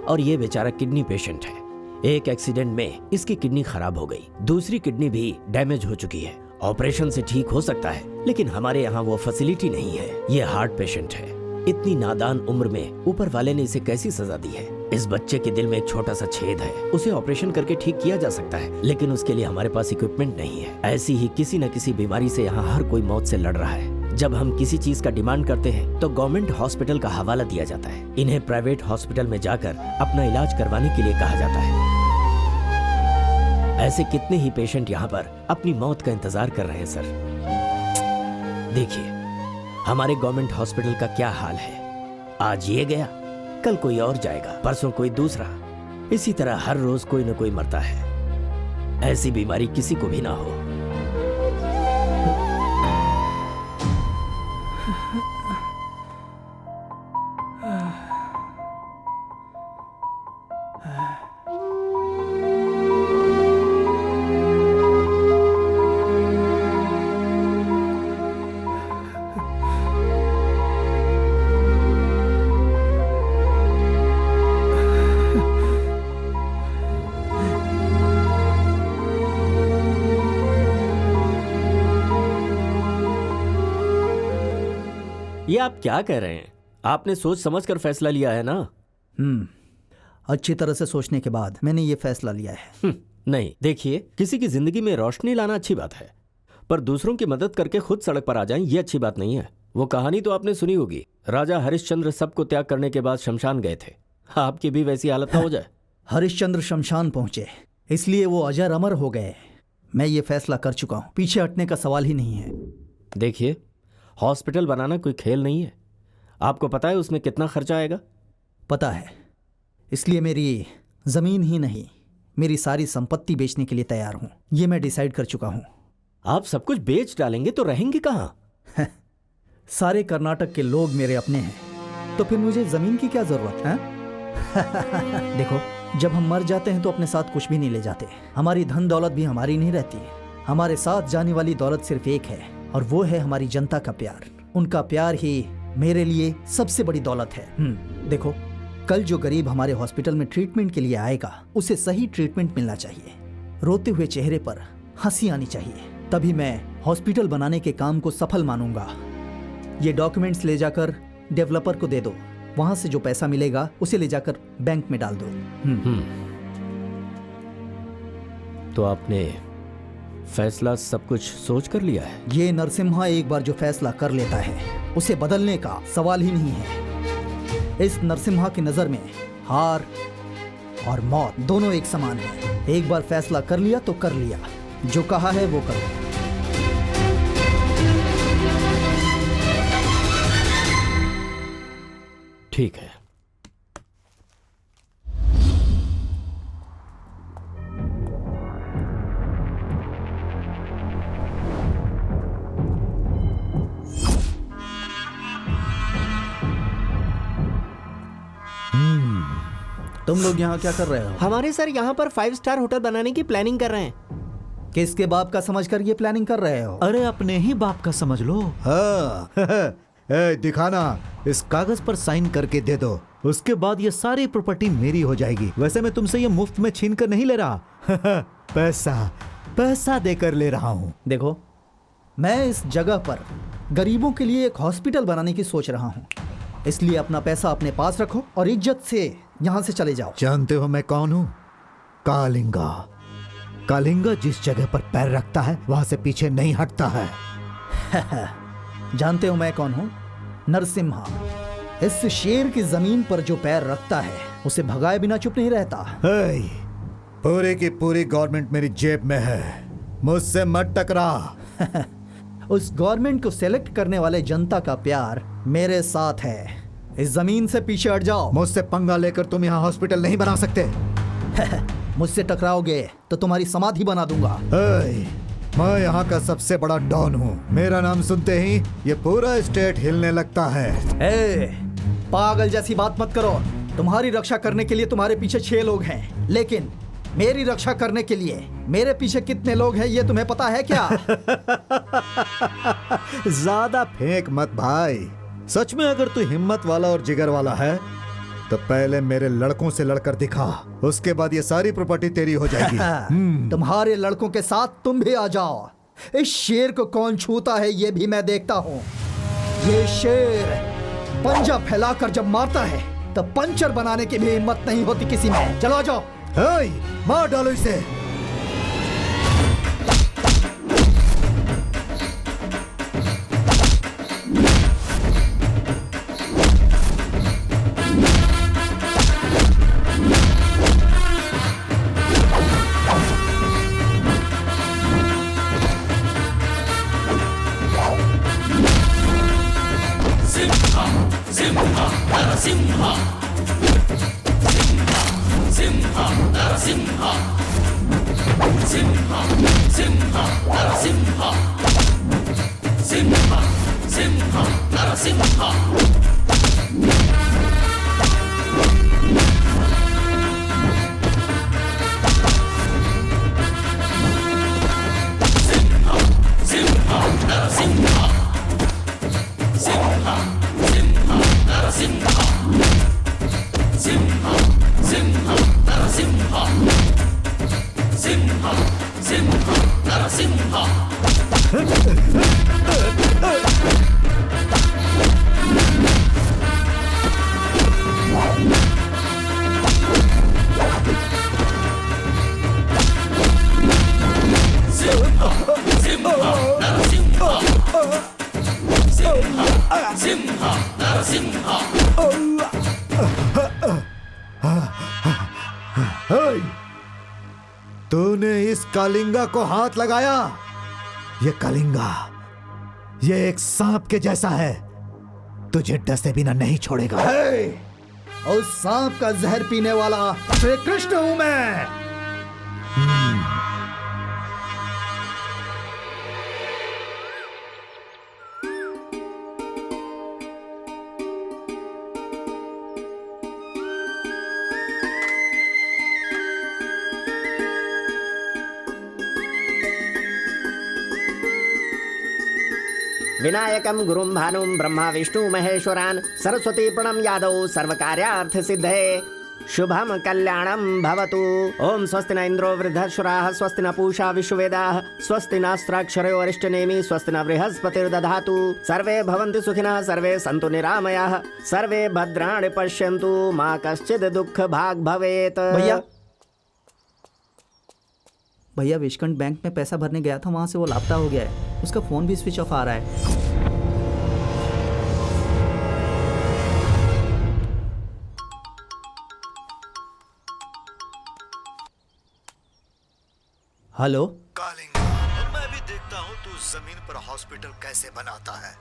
और ये बेचारा किडनी पेशेंट है। एक एक्सीडेंट में इसकी किडनी खराब हो गई, दूसरी किडनी भी डैमेज हो चुकी है। ऑपरेशन से ठीक हो सकता है, लेकिन हमारे यहाँ वो फैसिलिटी नहीं है। ये हार्ट पेशेंट है। इतनी नादान उम्र में ऊपर वाले ने इसे कैसी सजा दी है? इस बच्चे के दिल में एक छोटा सा छेद है, उसे ऑपरेशन करके ठीक किया जा सकता है, लेकिन उसके लिए हमारे पास इक्विपमेंट नहीं है। ऐसी ही किसी न किसी बीमारी से यहाँ हर कोई मौत से लड़ रहा है। जब हम किसी चीज का डिमांड करते हैं तो गवर्नमेंट हॉस्पिटल का हवाला दिया जाता है। इन्हें प्राइवेट हॉस्पिटल में जाकर अपना इलाज करवाने के लिए कहा जाता है। ऐसे कितने ही पेशेंट यहाँ पर अपनी मौत का इंतजार कर रहे हैं सर। देखिए हमारे गवर्नमेंट हॉस्पिटल का क्या हाल है। आज ये गया, कल कोई और जाएगा, परसों कोई दूसरा। इसी तरह हर रोज कोई न कोई मरता है। ऐसी बीमारी किसी को भी ना हो। ये आप क्या कह रहे हैं? आपने सोच समझ कर फैसला लिया है ना? अच्छी तरह से सोचने के बाद मैंने ये फैसला लिया है। नहीं, देखिए किसी की जिंदगी में रोशनी लाना अच्छी बात है, पर दूसरों की मदद करके खुद सड़क पर आ जाएं ये अच्छी बात नहीं है। वो कहानी तो आपने सुनी होगी, राजा हरिश्चंद्र सबको त्याग करने के बाद शमशान गए थे। आपकी भी वैसी हालत ना हो जाए। हरिश्चंद्र शमशान पहुंचे इसलिए वो अजर अमर हो गए। मैं ये फैसला कर चुका हूँ, पीछे हटने का सवाल ही नहीं है। देखिए हॉस्पिटल बनाना कोई खेल नहीं है। आपको पता है उसमें कितना खर्चा आएगा? पता है, इसलिए मेरी जमीन ही नहीं मेरी सारी संपत्ति बेचने के लिए तैयार हूँ। ये मैं डिसाइड कर चुका हूँ। आप सब कुछ बेच डालेंगे तो रहेंगे कहाँ? सारे कर्नाटक के लोग मेरे अपने हैं, तो फिर मुझे जमीन की क्या जरूरत है? देखो, जब हम मर जाते हैं तो अपने साथ कुछ भी नहीं ले जाते। हमारी धन दौलत भी हमारी नहीं रहती। हमारे साथ जाने वाली दौलत सिर्फ एक है, और वो है हमारी जनता का प्यार। उनका प्यार ही मेरे लिए सबसे बड़ी दौलत है। देखो, कल जो गरीब हमारे हॉस्पिटल में ट्रीटमेंट के लिए आएगा उसे सही ट्रीटमेंट मिलना चाहिए। रोते हुए चेहरे पर हंसी आनी चाहिए, तभी मैं हॉस्पिटल बनाने के काम को सफल मानूंगा। ये डॉक्यूमेंट्स ले जाकर डेवलपर को दे दो, वहां से जो पैसा मिलेगा उसे ले जाकर बैंक में डाल दो। तो आपने फैसला सब कुछ सोच कर लिया है? ये नरसिम्हा एक बार जो फैसला कर लेता है उसे बदलने का सवाल ही नहीं है। इस नरसिम्हा की नजर में हार और मौत दोनों एक समान है। एक बार फैसला कर लिया तो कर लिया, जो कहा है वो करो। ठीक है। तुम लोग यहाँ क्या कर रहे हो? हमारे सर यहाँ पर 5 स्टार होटल बनाने की प्लानिंग कर रहे हैं। किसके बाप का समझकर ये प्लानिंग कर रहे हो? अरे अपने ही बाप का समझ लो। हाँ। दिखाना, इस कागज पर साइन करके दे दो, उसके बाद ये सारी प्रॉपर्टी मेरी हो जाएगी। वैसे मैं तुमसे ये मुफ्त में छीन कर नहीं ले रहा। पैसा देकर ले रहा हूँ। देखो, मैं इस जगह पर गरीबों के लिए एक हॉस्पिटल बनाने की सोच रहा हूँ। इसलिए अपना पैसा अपने पास रखो और इज्जत से यहाँ से चले जाओ। जानते हो मैं कौन हूँ? कालिंगा। कालिंगा जिस जगह पर पैर रखता है वहां से पीछे नहीं हटता है। जानते हो मैं कौन हूँ? नरसिम्हा। इस शेर की जमीन पर जो पैर रखता है उसे भगाए बिना चुप नहीं रहता। हे, पूरी की पूरी गवर्नमेंट मेरी जेब में है, मुझसे मत टकरा। उस गवर्नमेंट को सेलेक्ट करने वाले जनता का प्यार मेरे साथ है। इस जमीन से पीछे हट जाओ। मुझसे पंगा लेकर तुम यहाँ हॉस्पिटल नहीं बना सकते। मुझसे टकराओगे तो तुम्हारी समाधि बना दूंगा। मैं यहाँ का सबसे बड़ा डॉन हूँ। मेरा नाम सुनते ही ये पूरा स्टेट हिलने लगता है। पागल जैसी बात मत करो। तुम्हारी रक्षा करने के लिए तुम्हारे पीछे 6 लोग हैं, लेकिन मेरी रक्षा करने के लिए मेरे पीछे कितने लोग हैं ये तुम्हें पता है क्या? ज्यादा फेंक मत भाई। सच में अगर तू हिम्मत वाला और जिगर वाला है तो पहले मेरे लड़कों से लड़कर दिखा, उसके बाद ये सारी प्रॉपर्टी तेरी हो जाएगी। तुम्हारे लड़कों के साथ तुम भी आ जाओ। इस शेर को कौन छूता है ये भी मैं देखता हूँ। ये शेर पंजा फैलाकर जब मारता है तो पंचर बनाने की भी हिम्मत नहीं होती किसी में। चलो आ जाओ। मार डालो इसे। तूने इस कालिंगा को हाथ लगाया। ये कालिंगा ये एक सांप के जैसा है, तुझे डसे बिना नहीं छोड़ेगा। उस सांप का जहर पीने वाला श्री कृष्ण हूं मैं। विनायकं गुरुं भानुं ब्रह्मा विष्णु महेश्वरान् सरस्वती प्रणम यादव सर्वकार्यार्थ सिद्धे शुभम कल्याणम भवतु। ओम स्वस्ति न इंद्रो वृद्धश्वराः स्वस्ति न पूषा विश्ववेदाः स्वस्ति नास्त्राक्षरो अरिष्टनेमि स्वस्ति न बृहस्पतिर्दधातु। सर्वे भवन्तु सुखिनः सर्वे सन्तु निरामयाः सर्वे भद्राणि पश्यन्तु मा कश्चित् दुःख भाग् भवेत्। भैया विश्वकंठ बैंक में पैसा भरने गया था, वहां से वो लापता हो गया है। उसका फोन भी स्विच ऑफ आ रहा है। हेलो कालिंगा, मैं भी देखता हूँ तू जमीन पर हॉस्पिटल कैसे बनाता है।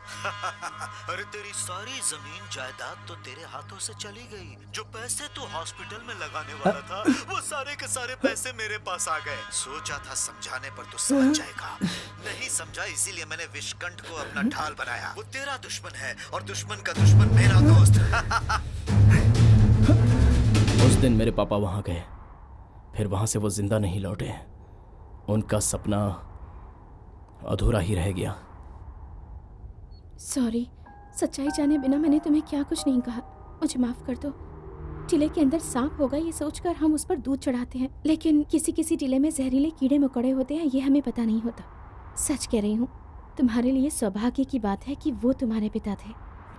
अरे तेरी सारी जमीन जायदाद तो तेरे हाथों से चली गई। जो पैसे तू हॉस्पिटल में लगाने वाला था वो सारे के सारे पैसे मेरे पास आ गए। सोचा था समझाने पर तू समझ जाएगा, नहीं समझा, इसीलिए मैंने विश्वकंठ को अपना ढाल बनाया। वो तेरा दुश्मन है और दुश्मन का दुश्मन मेरा दोस्त। उस दिन मेरे पापा वहां गए, फिर वहां से वो जिंदा नहीं लौटे। उनका सपना अधूरा ही रह गया। सॉरी, सच्चाई जाने बिना मैंने तुम्हें क्या कुछ नहीं कहा, मुझे माफ कर दो। टीले के अंदर सांप होगा ये सोचकर हम उस पर दूध चढ़ाते हैं, लेकिन किसी किसी टीले में जहरीले कीड़े मकोड़े होते हैं, ये हमें पता नहीं होता। सच कह रही हूँ, तुम्हारे लिए सौभाग्य की बात है कि वो तुम्हारे पिता थे।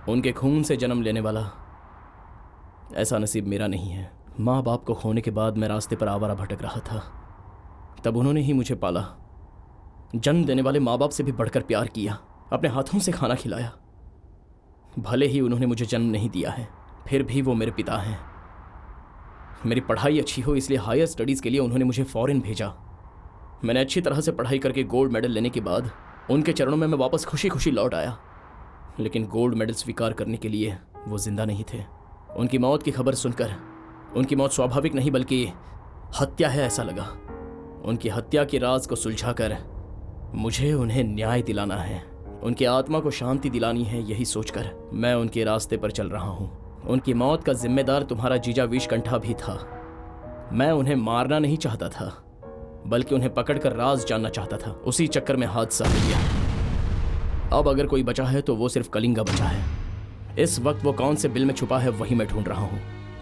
उनके खून से जन्म लेने वाला ऐसा नसीब मेरा नहीं है। माँ बाप को खोने के बाद मैं रास्ते पर आवारा भटक रहा था। तब उन्होंने ही मुझे पाला, जन्म देने वाले माँ बाप से भी बढ़कर प्यार किया, अपने हाथों से खाना खिलाया। भले ही उन्होंने मुझे जन्म नहीं दिया है, फिर भी वो मेरे पिता हैं। मेरी पढ़ाई अच्छी हो इसलिए हायर स्टडीज़ के लिए उन्होंने मुझे फॉरेन भेजा। मैंने अच्छी तरह से पढ़ाई करके गोल्ड मेडल लेने के बाद उनके चरणों में मैं वापस खुशी खुशी लौट आया। लेकिन गोल्ड मेडल स्वीकार करने के लिए वो जिंदा नहीं थे। उनकी मौत की खबर सुनकर, उनकी मौत स्वाभाविक नहीं बल्कि हत्या है ऐसा लगा। उनकी हत्या के राज को सुलझाकर मुझे उन्हें न्याय दिलाना है, उनकी आत्मा को शांति दिलानी है। यही सोचकर मैं उनके रास्ते पर चल रहा हूँ। उनकी मौत का जिम्मेदार तुम्हारा जीजा विषकंठा भी था। मैं उन्हें मारना नहीं चाहता था, बल्कि उन्हें पकड़कर राज जानना चाहता था। उसी चक्कर में हादसा हो गया। अब अगर कोई बचा है तो वो सिर्फ कलिंगा बचा है। इस वक्त वो कौन से बिल में छुपा है वही मैं ढूंढ रहा हूँ।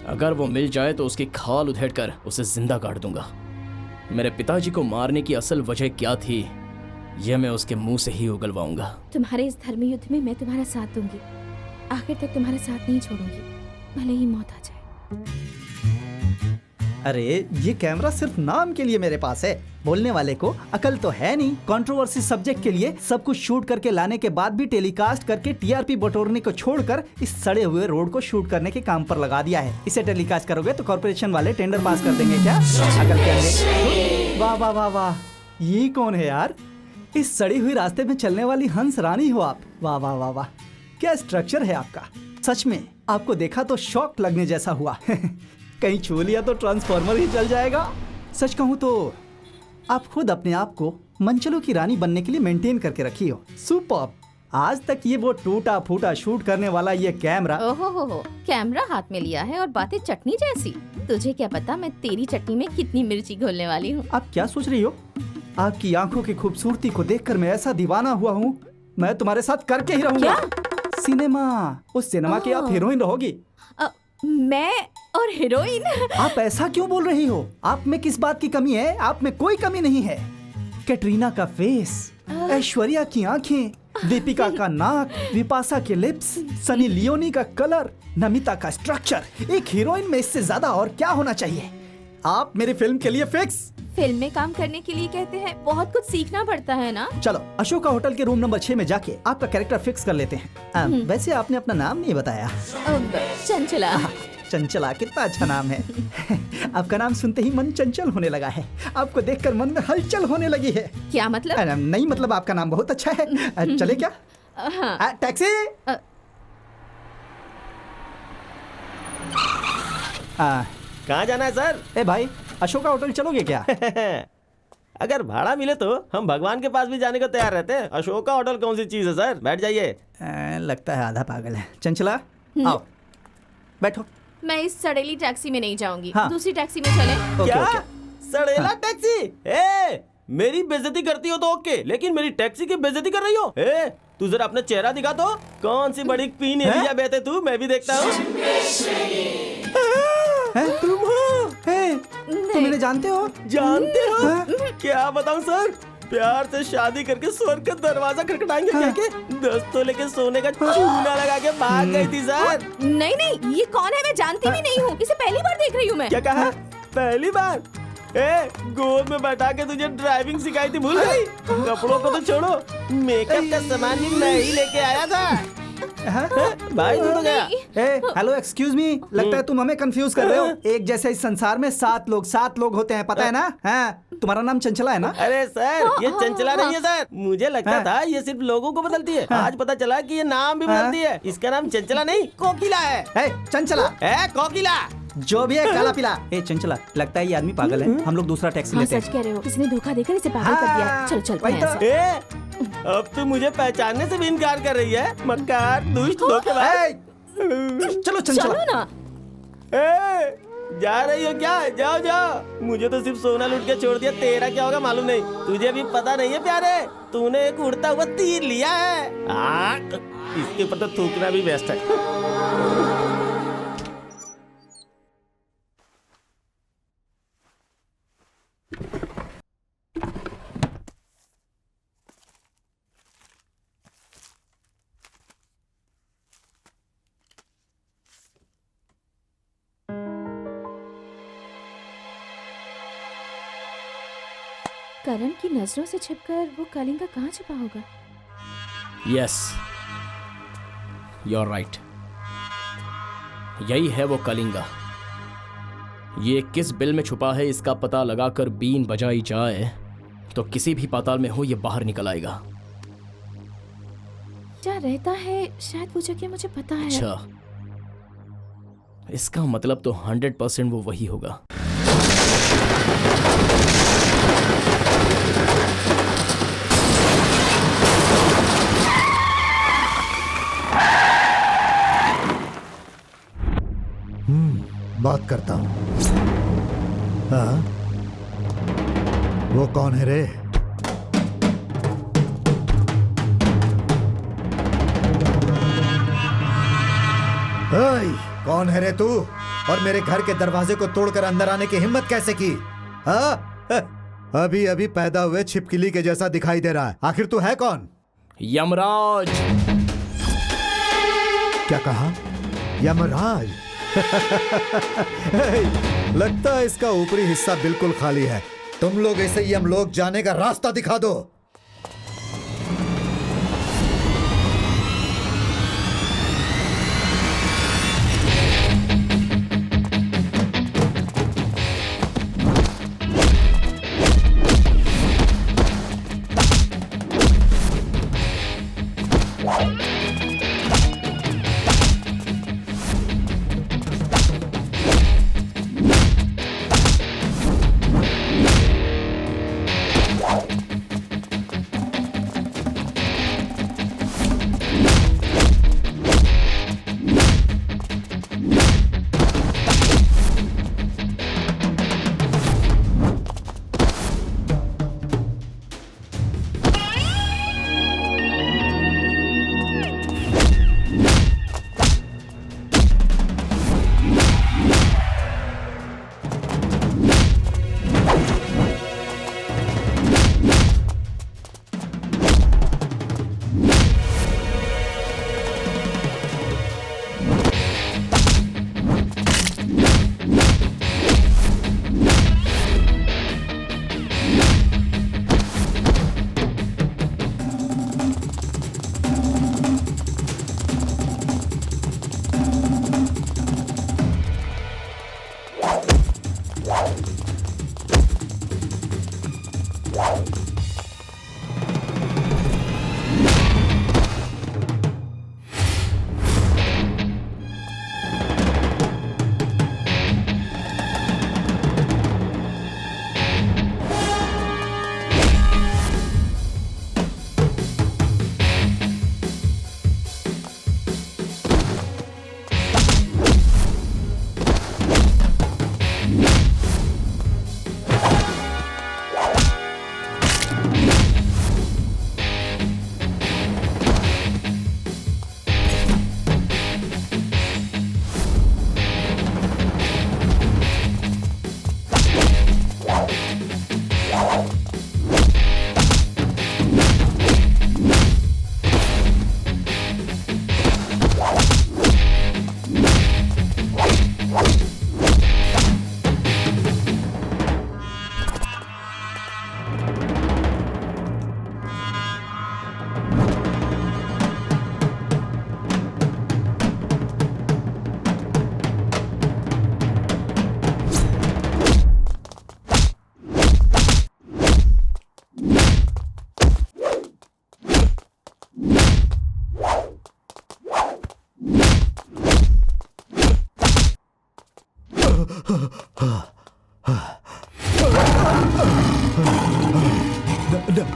अगर वो मिल जाए तो उसकी खाल उधेड़कर उसे जिंदा गाड़ दूंगा। मेरे पिताजी को मारने की असल वजह क्या थी, यह मैं उसके मुंह से ही उगलवाऊंगा। तुम्हारे इस धर्मी युद्ध में मैं तुम्हारा साथ दूंगी, आखिर तक तुम्हारा साथ नहीं छोड़ूंगी, भले ही मौत आ जाए। अरे ये कैमरा सिर्फ नाम के लिए मेरे पास है, बोलने वाले को अकल तो है नहीं। कंट्रोवर्सी सब्जेक्ट के लिए सब कुछ शूट करके लाने के बाद भी टेलीकास्ट करके टीआरपी बटोरने को छोड़कर इस सड़े हुए रोड को शूट करने के काम पर लगा दिया है। इसे टेलीकास्ट करोगे तो कॉर्पोरेशन वाले टेंडर पास कर देंगे क्या? अकल के अंधे। वाह वाह वाह वाह, ये कौन है यार? इस सड़ी हुई रास्ते में चलने वाली हंस रानी हो आप। वाह वाह वाह वाह, क्या स्ट्रक्चर है आपका। सच में आपको देखा तो शॉक लगने जैसा हुआ। कहीं छू लिया तो ट्रांसफॉर्मर ही जल जाएगा। सच कहूँ तो आप खुद अपने आप को मंचलों की रानी बनने के लिए मेंटेन करके रखी हो। सुपर। आज तक ये वो टूटा फूटा शूट करने वाला ये कैमरा। ओहो हो, कैमरा हाथ में लिया है और बातें चटनी जैसी। तुझे क्या पता मैं तेरी चटनी में कितनी मिर्ची घोलने वाली हूँ। आप क्या सोच रही हो? आपकी आंखों की खूबसूरती को देखकर मैं ऐसा दीवाना हुआ हूँ, मैं तुम्हारे साथ करके ही रहूंगा। सिनेमा, उस सिनेमा की आप हीरोइन रहोगी। मैं और हीरोइन? आप ऐसा क्यों बोल रही हो? आप में किस बात की कमी है? आप में कोई कमी नहीं है। कैटरीना का फेस, ऐश्वर्या की आंखें, दीपिका का नाक, विपाशा के लिप्स, सनी लियोनी का कलर, नमिता का स्ट्रक्चर, एक हीरोइन में इससे ज्यादा और क्या होना चाहिए? आप मेरी फिल्म के लिए फिक्स। फिल्म में काम करने के लिए कहते हैं बहुत कुछ सीखना पड़ता है ना। चलो अशोका होटल के रूम नंबर 6 में जाके आपका कैरेक्टर फिक्स कर लेते हैं। वैसे आपने अपना नाम नहीं बताया। चंचला। चंचला कितना अच्छा नाम है। आपका नाम सुनते ही मन चंचल होने लगा है। आपको देखकर मन में हलचल होने लगी है। क्या मतलब? नहीं मतलब आपका नाम बहुत अच्छा है। चले क्या? टैक्सी। कहाँ जाना है सर? ए भाई, अशोका होटल चलोगे क्या? अगर भाड़ा मिले तो हम भगवान के पास भी जाने को तैयार रहते हैं। अशोका होटल कौन सी चीज है सर? बैठ जाइए। लगता है आधा पागल है। चंचला आओ बैठो। मैं इस सड़ेली टैक्सी में नहीं जाऊंगी। हाँ। दूसरी टैक्सी में चले। क्या सड़ेला टैक्सी? ए मेरी बेइज्जती करती हो तो ओके, लेकिन मेरी टैक्सी की बेइज्जती कर रही हो। ए तू जरा अपना चेहरा दिखा तो। कौन सी बड़ी क्वीन एलिजाबेथ है तू? मैं भी देखता हूँ। तुम हो? तुम इन्हें जानते हो? जानते हो? क्या बताऊं सर, प्यार से शादी करके स्वर्ग का दरवाजा खटखटाएंगे क्या के 10 तोले के सोने का चूना लगा के भाग गई थी सर। नहीं नहीं, ये कौन है? मैं जानती भी नहीं हूँ। इसे पहली बार देख रही हूँ मैं। क्या कहा? पहली बार? ए गोद में बैठा के तुझे ड्राइविंग सिखाई थी, भूल गई? कपड़ों को तो छोड़ो, मेकअप का सामान भी मैं ही लेके आया था। भाई तू तो गया। हेलो एक्सक्यूज मी, लगता है तुम हमें कंफ्यूज कर रहे हो। एक जैसे इस संसार में 7 लोग होते हैं, पता है ना? तुम्हारा नाम चंचला है ना? अरे सर ये चंचला नहीं है सर, मुझे लगता था ये सिर्फ लोगों को बदलती है। आज पता चला कि ये नाम भी बदलती है। इसका नाम चंचला नहीं कोकिला है। चंचला कोकिला जो भी है काला पीला। चंचला, लगता है ये आदमी पागल है। हम लोग दूसरा टैक्सी लेते हैं। सच कह रहे हो, किसी ने धोखा देकर इसे पागल कर दिया। चल चल। अब तू मुझे पहचानने से भी इनकार कर रही है। मक्कार, दुष्ट, धोखेबाज। चलो चंचला ना। जा रही हो क्या? जाओ जाओ। मुझे तो सिर्फ सोना लूट के छोड़ दिया, तेरा क्या होगा मालूम नहीं। तुझे भी पता नहीं है प्यारे, तूने एक उड़ता हुआ तीर लिया है। इसके ऊपर तो थूकना भी बेस्ट है। करण की नजरों से छिपकर वो कलिंगा कहाँ छुपा होगा? यस, यू आर राइट, यही है वो कलिंगा। ये किस बिल में छुपा है इसका पता लगाकर बीन बजाई जाए तो किसी भी पाताल में हो ये बाहर निकल आएगा। जहाँ रहता है शायद वो जगह मुझे पता है। अच्छा, इसका मतलब तो 100% वो वही होगा। बात करता हूं। हाँ, वो कौन है रे? ओए, कौन है रे तू? और मेरे घर के दरवाजे को तोड़कर अंदर आने की हिम्मत कैसे की? हाँ, अभी अभी पैदा हुए छिपकली के जैसा दिखाई दे रहा है। आखिर तू है कौन? यमराज। क्या कहा? यमराज? लगता है इसका ऊपरी हिस्सा बिल्कुल खाली है। तुम लोग इसे यमलोक जाने का रास्ता दिखा दो।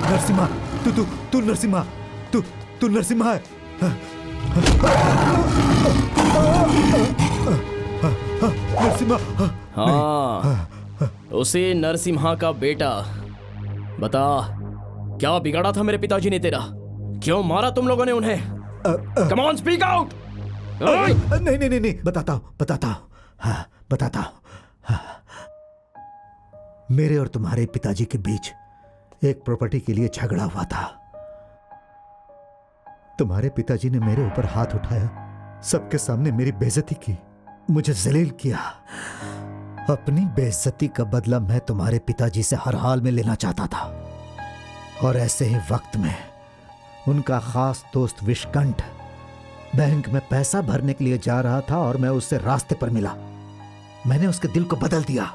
नरसिम्हा, तू नरसिम्हा, तू नरसिम्हा है। नरसिम्हा। हाँ, उसे नरसिम्हा का बेटा। बता, क्या बिगाड़ा था मेरे पिताजी ने तेरा? क्यों मारा तुम लोगों ने उन्हें? Come on, speak out. नहीं, बताता हूँ। हाँ, बताता हूँ। हाँ। मेरे और तुम्हारे पिताजी के बीच एक प्रॉपर्टी के लिए झगड़ा हुआ था। तुम्हारे पिताजी ने मेरे ऊपर हाथ उठाया, सबके सामने मेरी बेइज्जती की, मुझे जलील किया। अपनी बेइज्जती का बदला मैं तुम्हारे पिताजी से हर हाल में लेना चाहता था, और ऐसे ही वक्त में उनका खास दोस्त विशकंठ बैंक में पैसा भरने के लिए जा रहा था और मैं उससे रास्ते पर मिला। मैंने उसके दिल को बदल दिया,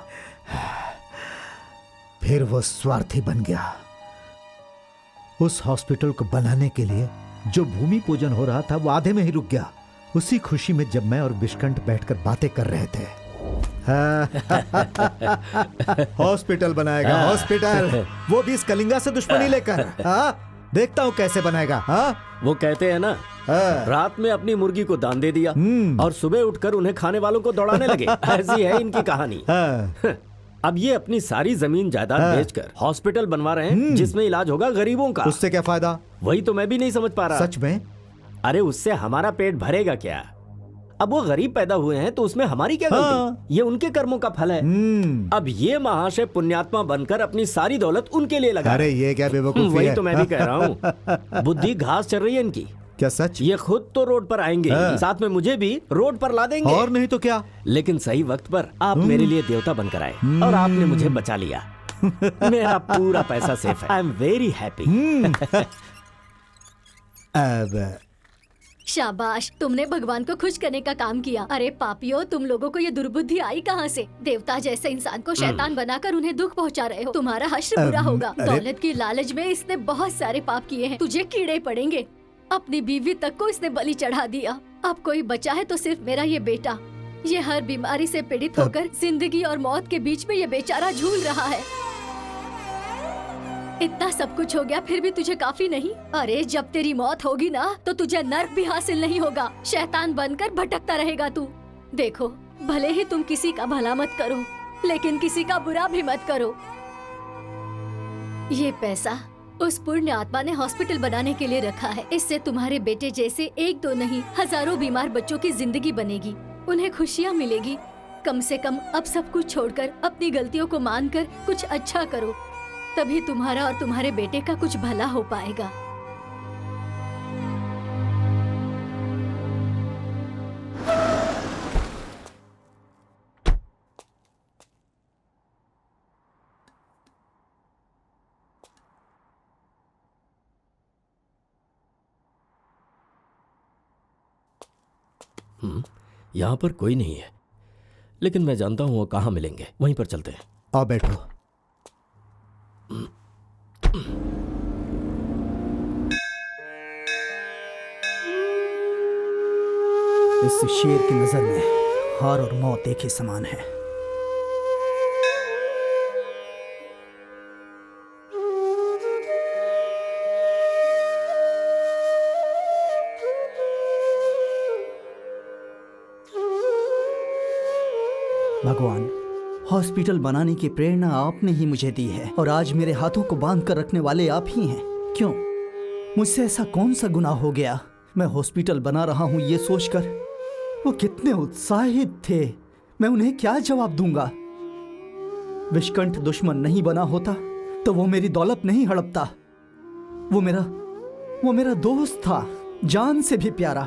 फिर वो स्वार्थी बन गया। उस हॉस्पिटल को बनाने के लिए जो भूमि पूजन हो रहा था वो आधे में ही रुक गया। उसी खुशी में जब मैं और विशकंठ बैठकर बातें कर रहे थे, हॉस्पिटल बनाएगा, हॉस्पिटल, वो भी इस कलिंगा से दुश्मनी लेकर। देखता हूँ कैसे बनाएगा। वो कहते हैं ना, रात में अपनी मुर्गी को दान दे दिया और सुबह उठकर उन्हें खाने वालों को दौड़ाने लगे। ऐसी है इनकी कहानी। अब ये अपनी सारी जमीन जायदाद बेचकर हॉस्पिटल बनवा रहे हैं जिसमें इलाज होगा गरीबों का। उससे क्या फायदा? वही तो मैं भी नहीं समझ पा रहा। सच में? अरे उससे हमारा पेट भरेगा क्या? अब वो गरीब पैदा हुए हैं तो उसमें हमारी क्या गलती? ये उनके कर्मों का फल है। अब ये महाशय पुण्यात्मा बनकर अपनी सारी दौलत उनके लिए लगा। अरे ये क्या बेवकूफी है? वही तो मैं भी कह रहा हूँ। बुद्धि घास चल रही है इनकी। क्या सच? ये खुद तो रोड पर आएंगे, साथ में मुझे भी रोड पर ला देंगे। और नहीं तो क्या? लेकिन सही वक्त पर आप मेरे लिए देवता बनकर आए और आपने मुझे बचा लिया। मेरा पूरा पैसा सेफ है। I am very happy. शाबाश, तुमने भगवान को खुश करने का काम किया। अरे पापियों, तुम लोगों को ये दुर्बुद्धि आई कहाँ से? देवता जैसे इंसान को शैतान बनाकर उन्हें दुख पहुँचा रहे हो। तुम्हारा हश्र बुरा होगा। दौलत की लालच में इसने बहुत सारे पाप किए हैं, तुझे कीड़े पड़ेंगे। अपनी बीवी तक को इसने बलि चढ़ा दिया। अब कोई बचा है तो सिर्फ मेरा ये बेटा। ये हर बीमारी से पीड़ित होकर जिंदगी और मौत के बीच में ये बेचारा झूल रहा है। इतना सब कुछ हो गया फिर भी तुझे काफी नहीं? अरे जब तेरी मौत होगी ना तो तुझे नर्क भी हासिल नहीं होगा। शैतान बनकर भटकता रहेगा तू। देखो, भले ही तुम किसी का भला मत करो, लेकिन किसी का बुरा भी मत करो। ये पैसा उस पुण्य आत्मा ने हॉस्पिटल बनाने के लिए रखा है। इससे तुम्हारे बेटे जैसे एक दो नहीं, हजारों बीमार बच्चों की जिंदगी बनेगी, उन्हें खुशियाँ मिलेगी। कम से कम अब सब कुछ छोड़कर अपनी गलतियों को मानकर कुछ अच्छा करो, तभी तुम्हारा और तुम्हारे बेटे का कुछ भला हो पाएगा। यहाँ पर कोई नहीं है, लेकिन मैं जानता हूँ वो कहाँ मिलेंगे। वहीं पर चलते हैं। आओ बैठो। इस शेर की नजर में हार और मौत एक ही समान है। भगवान, हॉस्पिटल बनाने की प्रेरणा आपने ही मुझे दी है और आज मेरे हाथों को बांध कर रखने वाले आप ही हैं। क्यों? मुझसे ऐसा कौन सा गुनाह हो गया? मैं हॉस्पिटल बना रहा हूँ ये सोचकर वो कितने उत्साहित थे। मैं उन्हें क्या जवाब दूंगा? विशकंठ दुश्मन नहीं बना होता तो वो मेरी दौलत नहीं हड़पता। वो मेरा दोस्त था, जान से भी प्यारा।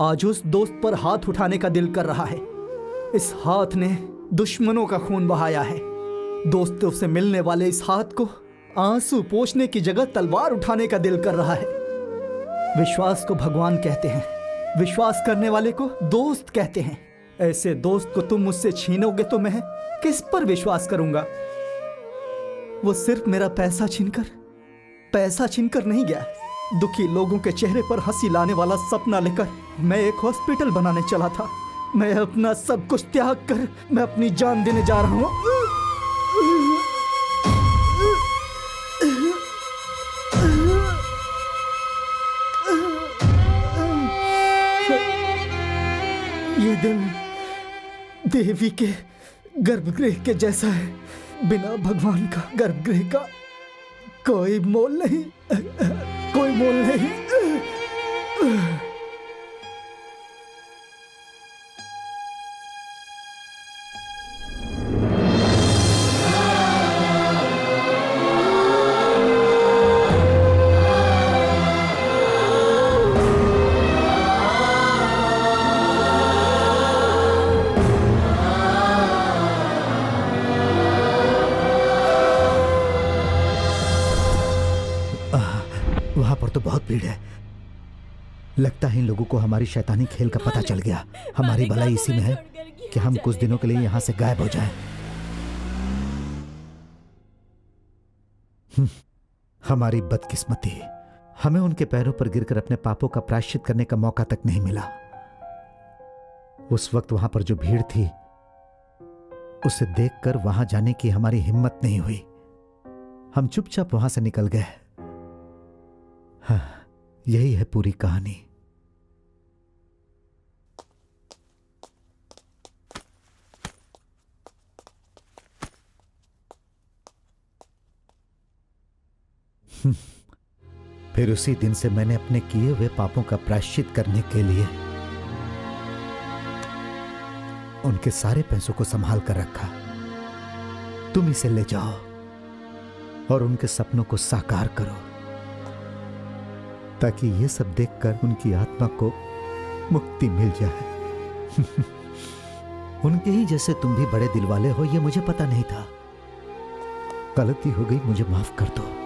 आज उस दोस्त पर हाथ उठाने का दिल कर रहा है। इस हाथ ने दुश्मनों का खून बहाया है। दोस्तों से मिलने वाले इस हाथ को आंसू पोंछने की जगह तलवार उठाने का दिल कर रहा है। विश्वास को भगवान कहते हैं, विश्वास करने वाले को दोस्त कहते हैं। ऐसे दोस्त को तुम मुझसे छीनोगे तो मैं किस पर विश्वास करूंगा? वो सिर्फ मेरा पैसा छीनकर नहीं गया। दुखी लोगों के चेहरे पर हंसी लाने वाला सपना लेकर मैं एक हॉस्पिटल बनाने चला था। मैं अपना सब कुछ त्याग कर मैं अपनी जान देने जा रहा हूँ। ये दिल देवी के गर्भगृह के जैसा है। बिना भगवान का गर्भगृह का कोई मोल नहीं, कोई मोल नहीं। भीड़ है। लगता है इन लोगों को हमारी शैतानी खेल का पता चल गया। हमारी भलाई इसी में है कि हम कुछ दिनों के लिए यहाँ से गायब हो जाएं। हमारी बदकिस्मती, हमें उनके पैरों पर गिरकर अपने पापों का प्रायश्चित करने का मौका तक नहीं मिला। उस वक्त वहां पर जो भीड़ थी उसे देखकर वहां जाने की हमारी हिम्मत नहीं हुई। हम चुपचाप वहां से निकल गए। हाँ, यही है पूरी कहानी। फिर उसी दिन से मैंने अपने किए हुए पापों का प्रायश्चित करने के लिए उनके सारे पैसों को संभाल कर रखा। तुम इसे ले जाओ और उनके सपनों को साकार करो, ताकि ये सब देखकर उनकी आत्मा को मुक्ति मिल जाए। उनके ही जैसे तुम भी बड़े दिल वाले हो, ये मुझे पता नहीं था। गलती हो गई, मुझे माफ कर दो।